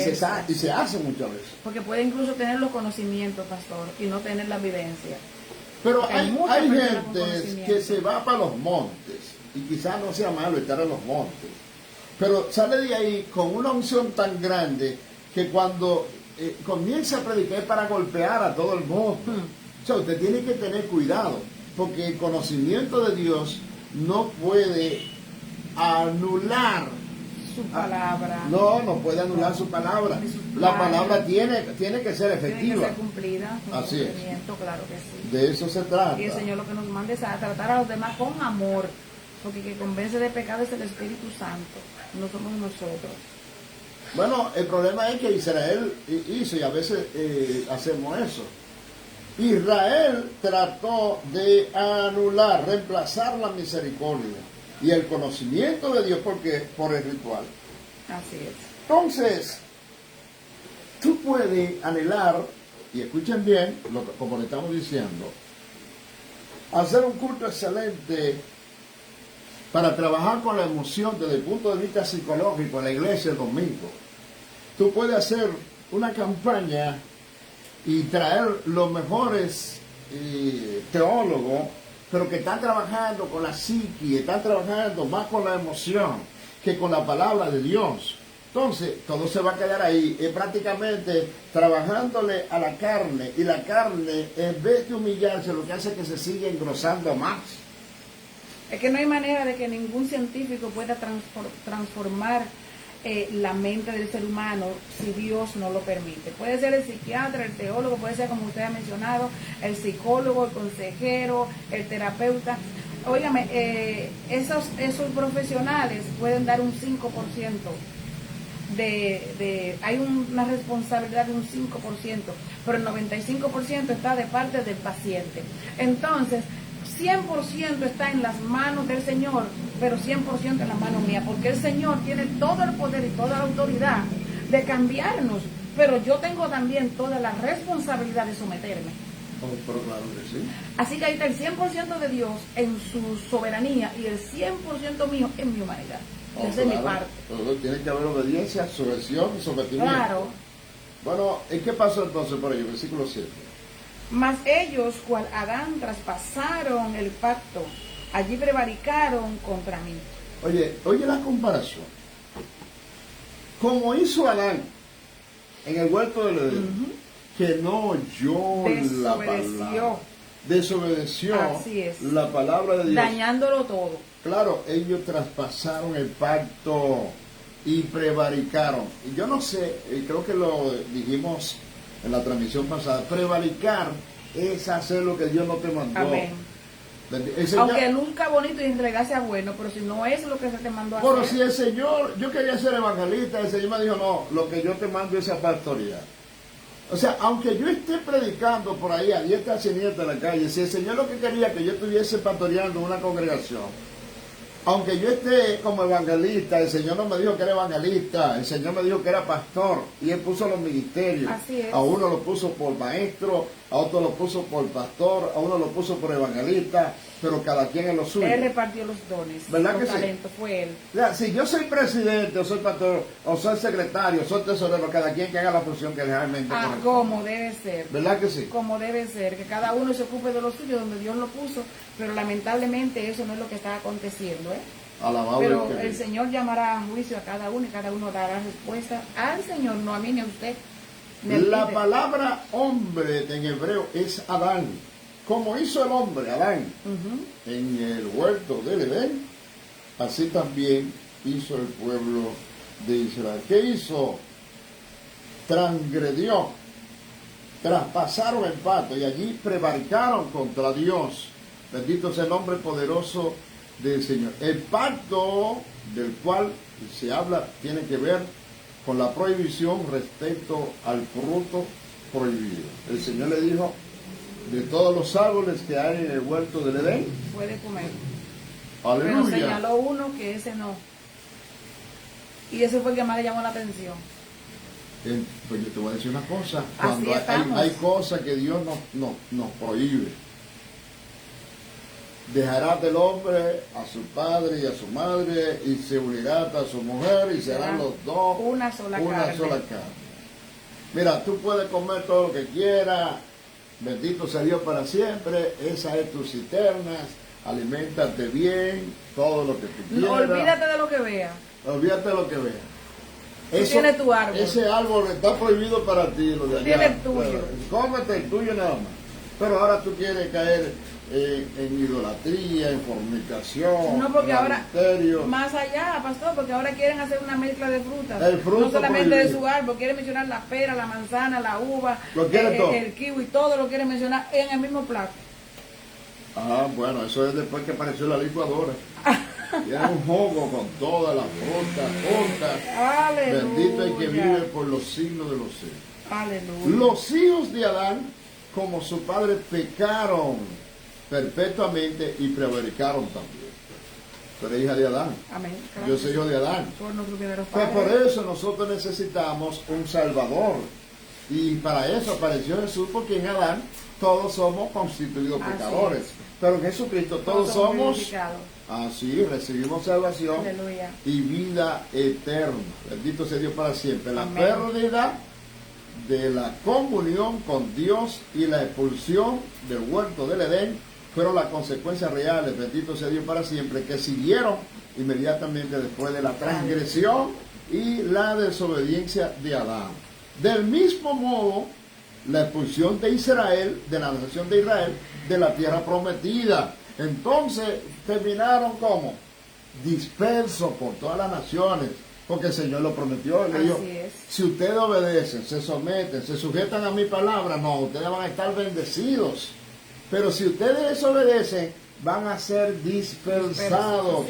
se hacen muchas veces. Porque puede incluso tener los conocimientos, pastor, y no tener la vivencia. Pero hay gente que se va para los montes, y quizás no sea malo estar en los montes, pero sale de ahí con una unción tan grande que cuando comienza a predicar es para golpear a todo el mundo. O sea, usted tiene que tener cuidado, porque el conocimiento de Dios no puede anular su palabra. No puede anular su palabra. La palabra tiene que ser efectiva. Tiene que ser cumplida. Así es. Claro que sí. De eso se trata. Y el Señor lo que nos manda es a tratar a los demás con amor, porque el que convence de pecado es el Espíritu Santo, no somos nosotros. Bueno, el problema es que Israel hizo, y a veces hacemos eso. Israel trató de anular, reemplazar la misericordia y el conocimiento de Dios por el ritual. Así es. Entonces, tú puedes anhelar, y escuchen bien, como le estamos diciendo, hacer un culto excelente para trabajar con la emoción desde el punto de vista psicológico en la iglesia el domingo. Tú puedes hacer una campaña y traer los mejores teólogos, pero que están trabajando con la psique, están trabajando más con la emoción que con la palabra de Dios. Entonces, todo se va a quedar ahí, prácticamente trabajándole a la carne, y la carne, en vez de humillarse, lo que hace es que se sigue engrosando más. Es que no hay manera de que ningún científico pueda transformar la mente del ser humano si Dios no lo permite. Puede ser el psiquiatra, el teólogo, puede ser, como usted ha mencionado, el psicólogo, el consejero, el terapeuta. Óigame, esos profesionales pueden dar un 5%. Hay una responsabilidad de un 5%, pero el 95% está de parte del paciente. Entonces, 100% está en las manos del Señor, pero 100% en las manos mías, porque el Señor tiene todo el poder y toda la autoridad de cambiarnos, pero yo tengo también toda la responsabilidad de someterme. Pero claro que sí. Así que ahí está el 100% de Dios en su soberanía y el 100% mío en mi humanidad. Esa es mi parte. Pero tiene que haber obediencia, sujeción y sometimiento. Claro. Bueno, ¿y qué pasó entonces por ahí? Versículo 7. Mas ellos, cual Adán, traspasaron el pacto, allí prevaricaron contra mí. Oye la comparación. Como hizo Adán en el huerto del Edén, que no oyó la palabra, desobedeció la palabra de Dios, dañándolo todo. Claro, ellos traspasaron el pacto y prevaricaron. Y yo no sé, creo que lo dijimos en la transmisión pasada, prevaricar es hacer lo que Dios no te mandó. Amén. Aunque nunca bonito y entregarse sea bueno, pero si no es lo que se te mandó a hacer. Pero si el Señor, yo quería ser evangelista, el Señor me dijo, no, lo que yo te mando es a pastorear. O sea, aunque yo esté predicando por ahí a diestra y siniestra en la calle, si el Señor lo que quería que yo estuviese pastoreando una congregación, aunque yo esté como evangelista, el Señor no me dijo que era evangelista, el Señor me dijo que era pastor, y Él puso los ministerios. Así es. A uno lo puso por maestro, a otro lo puso por pastor, a uno lo puso por evangelista, pero cada quien en lo suyo. Él repartió los dones, ¿verdad los que talentos, sí? fue Él. Si yo soy presidente, o soy pastor, o soy secretario, soy tesorero, cada quien que haga la función que realmente corresponde. Como debe ser. ¿Verdad que sí? Como debe ser, que cada uno se ocupe de lo suyo donde Dios lo puso, pero lamentablemente eso no es lo que está aconteciendo, Alabado. Pero el Señor llamará a juicio a cada uno y cada uno dará respuesta al Señor, no a mí ni a usted. La palabra hombre en hebreo es Adán. Como hizo el hombre, Adán, en el huerto del Edén, así también hizo el pueblo de Israel. ¿Qué hizo? Transgredió, traspasaron el pacto y allí prevaricaron contra Dios. Bendito sea el nombre poderoso del Señor. El pacto del cual se habla tiene que ver con la prohibición respecto al fruto prohibido. El Señor le dijo, de todos los árboles que hay en el huerto del Edén, puede comer. aleluya. Pero señaló uno que ese no. Y eso fue el que más le llamó la atención. Pues yo te voy a decir una cosa, Así cuando hay cosas que Dios nos prohíbe. Dejará del hombre a su padre y a su madre y se unirá a su mujer y serán los dos una sola carne. Mira, tú puedes comer todo lo que quieras, bendito sea Dios para siempre, esa es tu cisterna, aliméntate bien, todo lo que tú quieras. Olvídate de lo que veas. Olvídate de lo que veas. Tú tienes tu árbol. Ese árbol está prohibido para ti, lo de allá. Tienes el tuyo. Cómete el tuyo nada más. Pero ahora tú quieres caer en idolatría, en fornicación, no, porque en ahora, adulterio. más allá, pastor, porque ahora quieren hacer una mezcla de frutas. El fruto no solamente prohibido. de su árbol, quieren mencionar la pera, la manzana, la uva, el kiwi, todo lo quieren mencionar en el mismo plato. Ah, bueno, eso es después que apareció la licuadora. Tiene un jugo con todas las frutas juntas. Aleluya. Bendito el que vive por los siglos de los siglos. Aleluya. Los hijos de Adán, como su padre, pecaron perpetuamente y prevaricaron también. Tú eres hija de Adán. Amén. Claro. Yo soy hijo de Adán. Por nuestro primero Pues padre. por eso nosotros necesitamos un Salvador. Y para eso apareció Jesús, porque en Adán todos somos constituidos pecadores. Pero en Jesucristo todos somos así, recibimos salvación. Aleluya. Y vida eterna. Bendito sea Dios para siempre. Amén. La pérdida de la comunión con Dios y la expulsión del huerto del Edén fueron las consecuencias reales, bendito sea Dios para siempre, que siguieron inmediatamente después de la transgresión y la desobediencia de Adán. Del mismo modo, la expulsión de Israel, de la nación de Israel, de la tierra prometida. Entonces terminaron como dispersos por todas las naciones, porque el Señor lo prometió. Le dijo, si ustedes obedecen, se someten, se sujetan a mi palabra, no, ustedes van a estar bendecidos. Pero si ustedes desobedecen, van a ser dispersados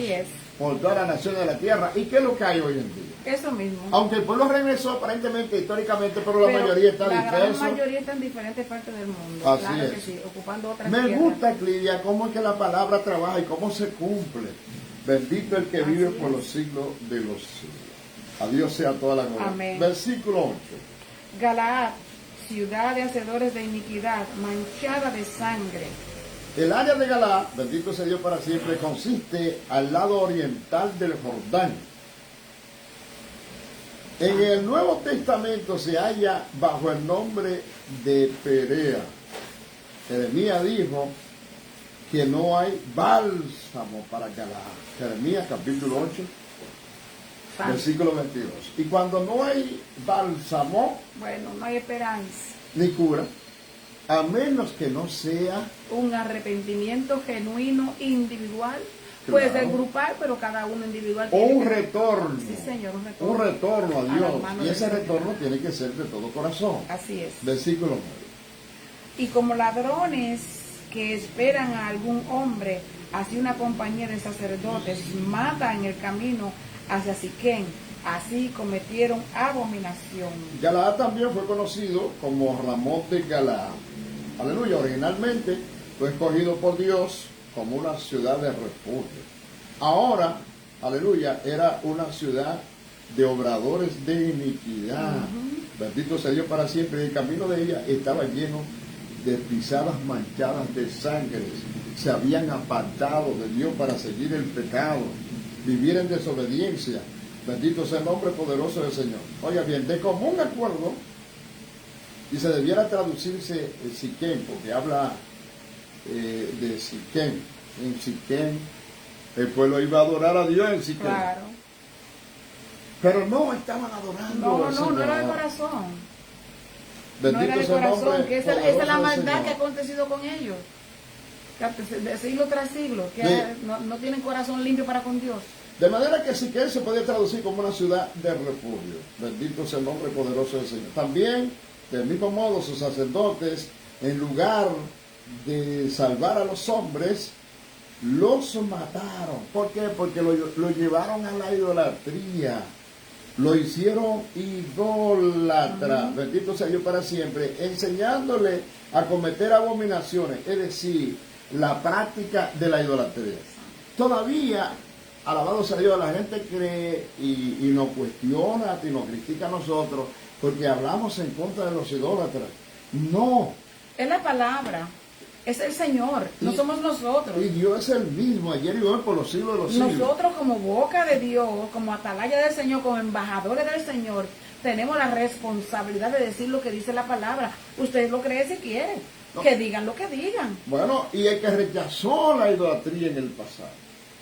por todas las naciones de la tierra. ¿Y qué es lo que hay hoy en día? Eso mismo. Aunque el pueblo regresó aparentemente, históricamente, pero la mayoría está dispersa. La mayoría está en diferentes partes del mundo. Así claro es. que sí, ocupando otras Me tierras. gusta, Clidia, cómo es que la palabra trabaja y cómo se cumple. Bendito el que vive por los siglos de los siglos. A Dios sea toda la gloria. Amén. Versículo 8. Galaad, ciudad de hacedores de iniquidad, manchada de sangre. El área de Galaad, bendito sea Dios para siempre, consiste al lado oriental del Jordán. En el Nuevo Testamento se halla bajo el nombre de Perea. Jeremías dijo que no hay bálsamo para Galaad. Jeremías capítulo 8, versículo 22. Y cuando no hay bálsamo, bueno, no hay esperanza ni cura, a menos que no sea un arrepentimiento genuino individual. Puede ser grupal, pero cada uno individual. O un retorno. Sí, Señor, un retorno. Un retorno a Dios. Y ese retorno Señor. tiene que ser de todo corazón. Así es. Versículo 9. Y como ladrones que esperan a algún hombre, así una compañía de sacerdotes mata en el camino hacia Siquén. Así cometieron abominación. Galaad también fue conocido como Ramón de Galaad. Aleluya. Originalmente fue escogido por Dios como una ciudad de refugio. Ahora, aleluya, era una ciudad de obradores de iniquidad. Bendito sea Dios para siempre. El camino de ella estaba lleno de pisadas manchadas de sangre. Se habían apartado de Dios para seguir el pecado, vivir en desobediencia. Bendito sea el nombre poderoso del Señor. Oiga bien, de común acuerdo, y se debiera traducirse Siquén, porque habla de Siquén. En Siquén el pueblo iba a adorar a Dios en Siquén. Claro. Pero no estaban adorando al Señor. No era de corazón. Bendito no era de sea el nombre corazón, que esa es la poderoso del maldad Señor. que ha acontecido con ellos. De siglo tras siglo, que Sí. no tienen corazón limpio para con Dios. De manera que Siquén se puede traducir como una ciudad de refugio. Bendito sea el nombre poderoso del Señor. También, del mismo modo, sus sacerdotes, en lugar de salvar a los hombres, los mataron. ¿Por qué? Porque lo llevaron a la idolatría. Lo hicieron idólatra. Bendito sea Dios para siempre. Enseñándole a cometer abominaciones. Es decir, la práctica de la idolatría. Todavía alabado sea Dios, la gente cree y nos cuestiona y nos critica a nosotros porque hablamos en contra de los idólatras. No. Es la palabra, es el Señor, no somos nosotros. Y Dios es el mismo, ayer y hoy por los siglos de los siglos. Nosotros como boca de Dios, como atalaya del Señor, como embajadores del Señor, tenemos la responsabilidad de decir lo que dice la palabra. Ustedes lo creen si quieren, que digan lo que digan. Bueno, y el que rechazó la idolatría en el pasado,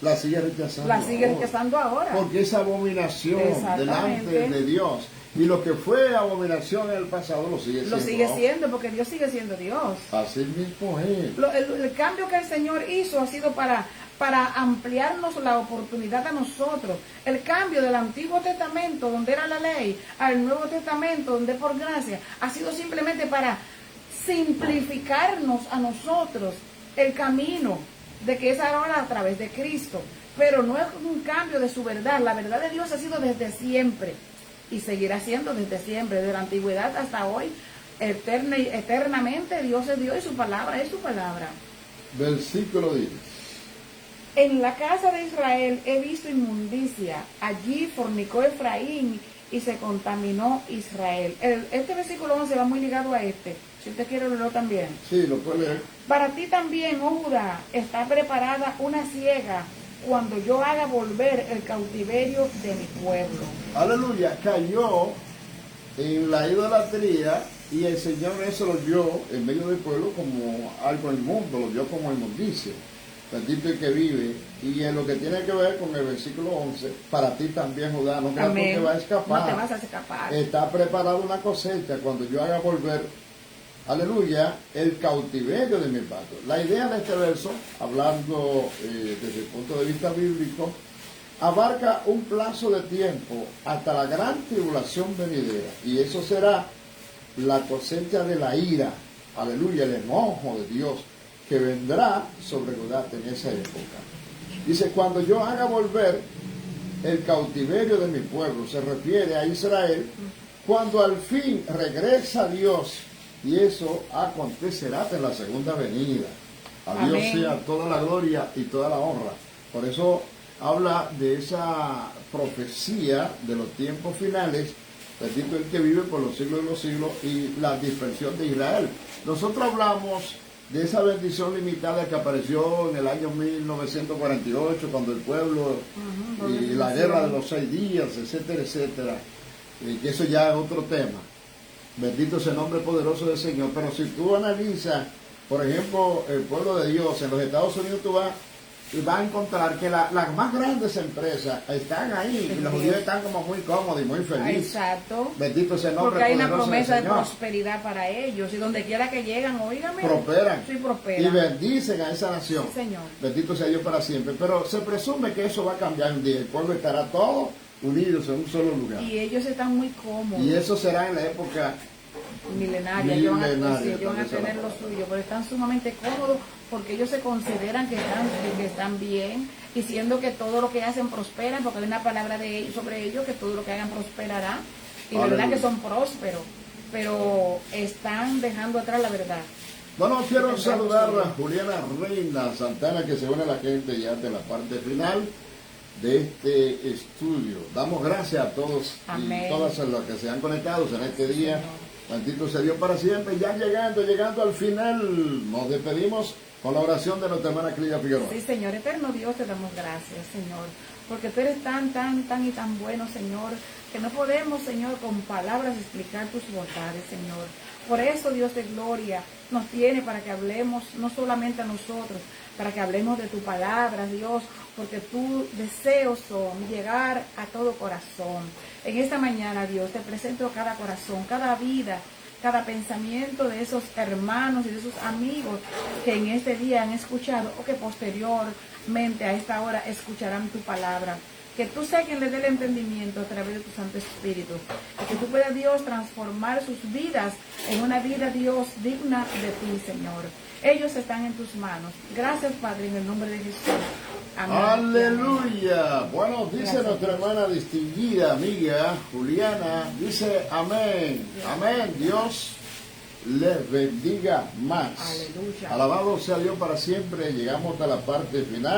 la sigue rechazando. La sigue rechazando ahora. Porque es abominación delante de Dios. Y lo que fue abominación en el pasado lo sigue siendo. Lo sigue siendo, porque Dios sigue siendo Dios. Así mismo es. El cambio que el Señor hizo ha sido para ampliarnos la oportunidad a nosotros. El cambio del Antiguo Testamento, donde era la ley, al Nuevo Testamento, donde por gracia, ha sido simplemente para simplificarnos a nosotros el camino de que es ahora a través de Cristo. Pero no es un cambio de su verdad. La verdad de Dios ha sido desde siempre y seguirá siendo desde siempre, de la antigüedad hasta hoy, eternamente. Dios es Dios y su palabra es su palabra. Versículo 10. En la casa de Israel he visto inmundicia, allí fornicó Efraín y se contaminó Israel. Este versículo 11 va muy ligado a este, si usted quiere leerlo también. Sí, lo puede leer. Para ti también, oh Judá, está preparada una siega cuando yo haga volver el cautiverio de mi pueblo. Aleluya, cayó en la idolatría y el Señor eso lo vio en medio del pueblo como algo inmundo, lo vio como inmundicia. Bendito el que vive. Y en lo que tiene que ver con el versículo 11, para ti también, Judá, no creas tú que va a escapar. No te vas a escapar. Está preparada una cosecha cuando yo haga volver, aleluya, el cautiverio de mi patio. La idea de este verso, hablando desde el punto de vista bíblico, abarca un plazo de tiempo hasta la gran tribulación venidera. Y eso será la cosecha de la ira, aleluya, el enojo de Dios que vendrá sobre Judá en esa época. Dice, cuando yo haga volver el cautiverio de mi pueblo, se refiere a Israel, cuando al fin regresa Dios, y eso acontecerá en la segunda venida. A Dios sea toda la gloria y toda la honra. Por eso habla de esa profecía de los tiempos finales, bendito el que vive por los siglos de los siglos, y la dispersión de Israel. Nosotros hablamos de esa bendición limitada que apareció en el año 1948, cuando el pueblo y la guerra de los 6 días, etcétera, etcétera, que eso ya es otro tema. Bendito es el nombre poderoso del Señor. Pero si tú analizas, por ejemplo, el pueblo de Dios en los Estados Unidos, tú vas a encontrar que las más grandes empresas están ahí y los judíos están como muy cómodos y muy felices. Exacto. Bendito es el nombre porque hay una poderoso promesa del de Señor. prosperidad para ellos y donde quiera que llegan, óigame, Prosperan. sí, prosperan Y bendicen a esa nación. Sí, Señor. Bendito sea Dios para siempre. Pero se presume que eso va a cambiar un día. El pueblo estará todo unidos en un solo lugar. Y ellos están muy cómodos. Y eso será en la época milenaria. Ellos van a tener lo suyo, pero están sumamente cómodos porque ellos se consideran que están bien, diciendo que todo lo que hacen prospera, porque hay una palabra de ellos, sobre ellos, que todo lo que hagan prosperará. Y la verdad que son prósperos, pero están dejando atrás la verdad. Bueno, quiero saludar a Juliana Reina Santana, que se une a la gente ya de la parte final de este estudio. Damos gracias a todos. Amén. Y todas las que se han conectado en este día. Bendito sea Dios para siempre. Ya llegando al final, nos despedimos con la oración de nuestra hermana Clidia Figueroa. Sí, Señor, eterno Dios, te damos gracias, Señor, porque tú eres tan y tan bueno, Señor, que no podemos, Señor, con palabras explicar tus bondades, Señor. Por eso, Dios de gloria, nos tiene para que hablemos, no solamente a nosotros, para que hablemos de tu palabra, Dios, porque tus deseos son llegar a todo corazón. En esta mañana, Dios, te presento cada corazón, cada vida, cada pensamiento de esos hermanos y de esos amigos que en este día han escuchado o que posteriormente a esta hora escucharán tu palabra. Que tú seas quien les dé el entendimiento a través de tu Santo Espíritu. Y que tú puedas, Dios, transformar sus vidas en una vida, Dios, digna de ti, Señor. Ellos están en tus manos. Gracias, Padre, en el nombre de Jesús. Amén. Aleluya. Bueno, dice nuestra hermana distinguida, amiga Juliana, dice amén. Amén. Dios les bendiga más. Aleluya. Alabado sea Dios para siempre. Llegamos a la parte final.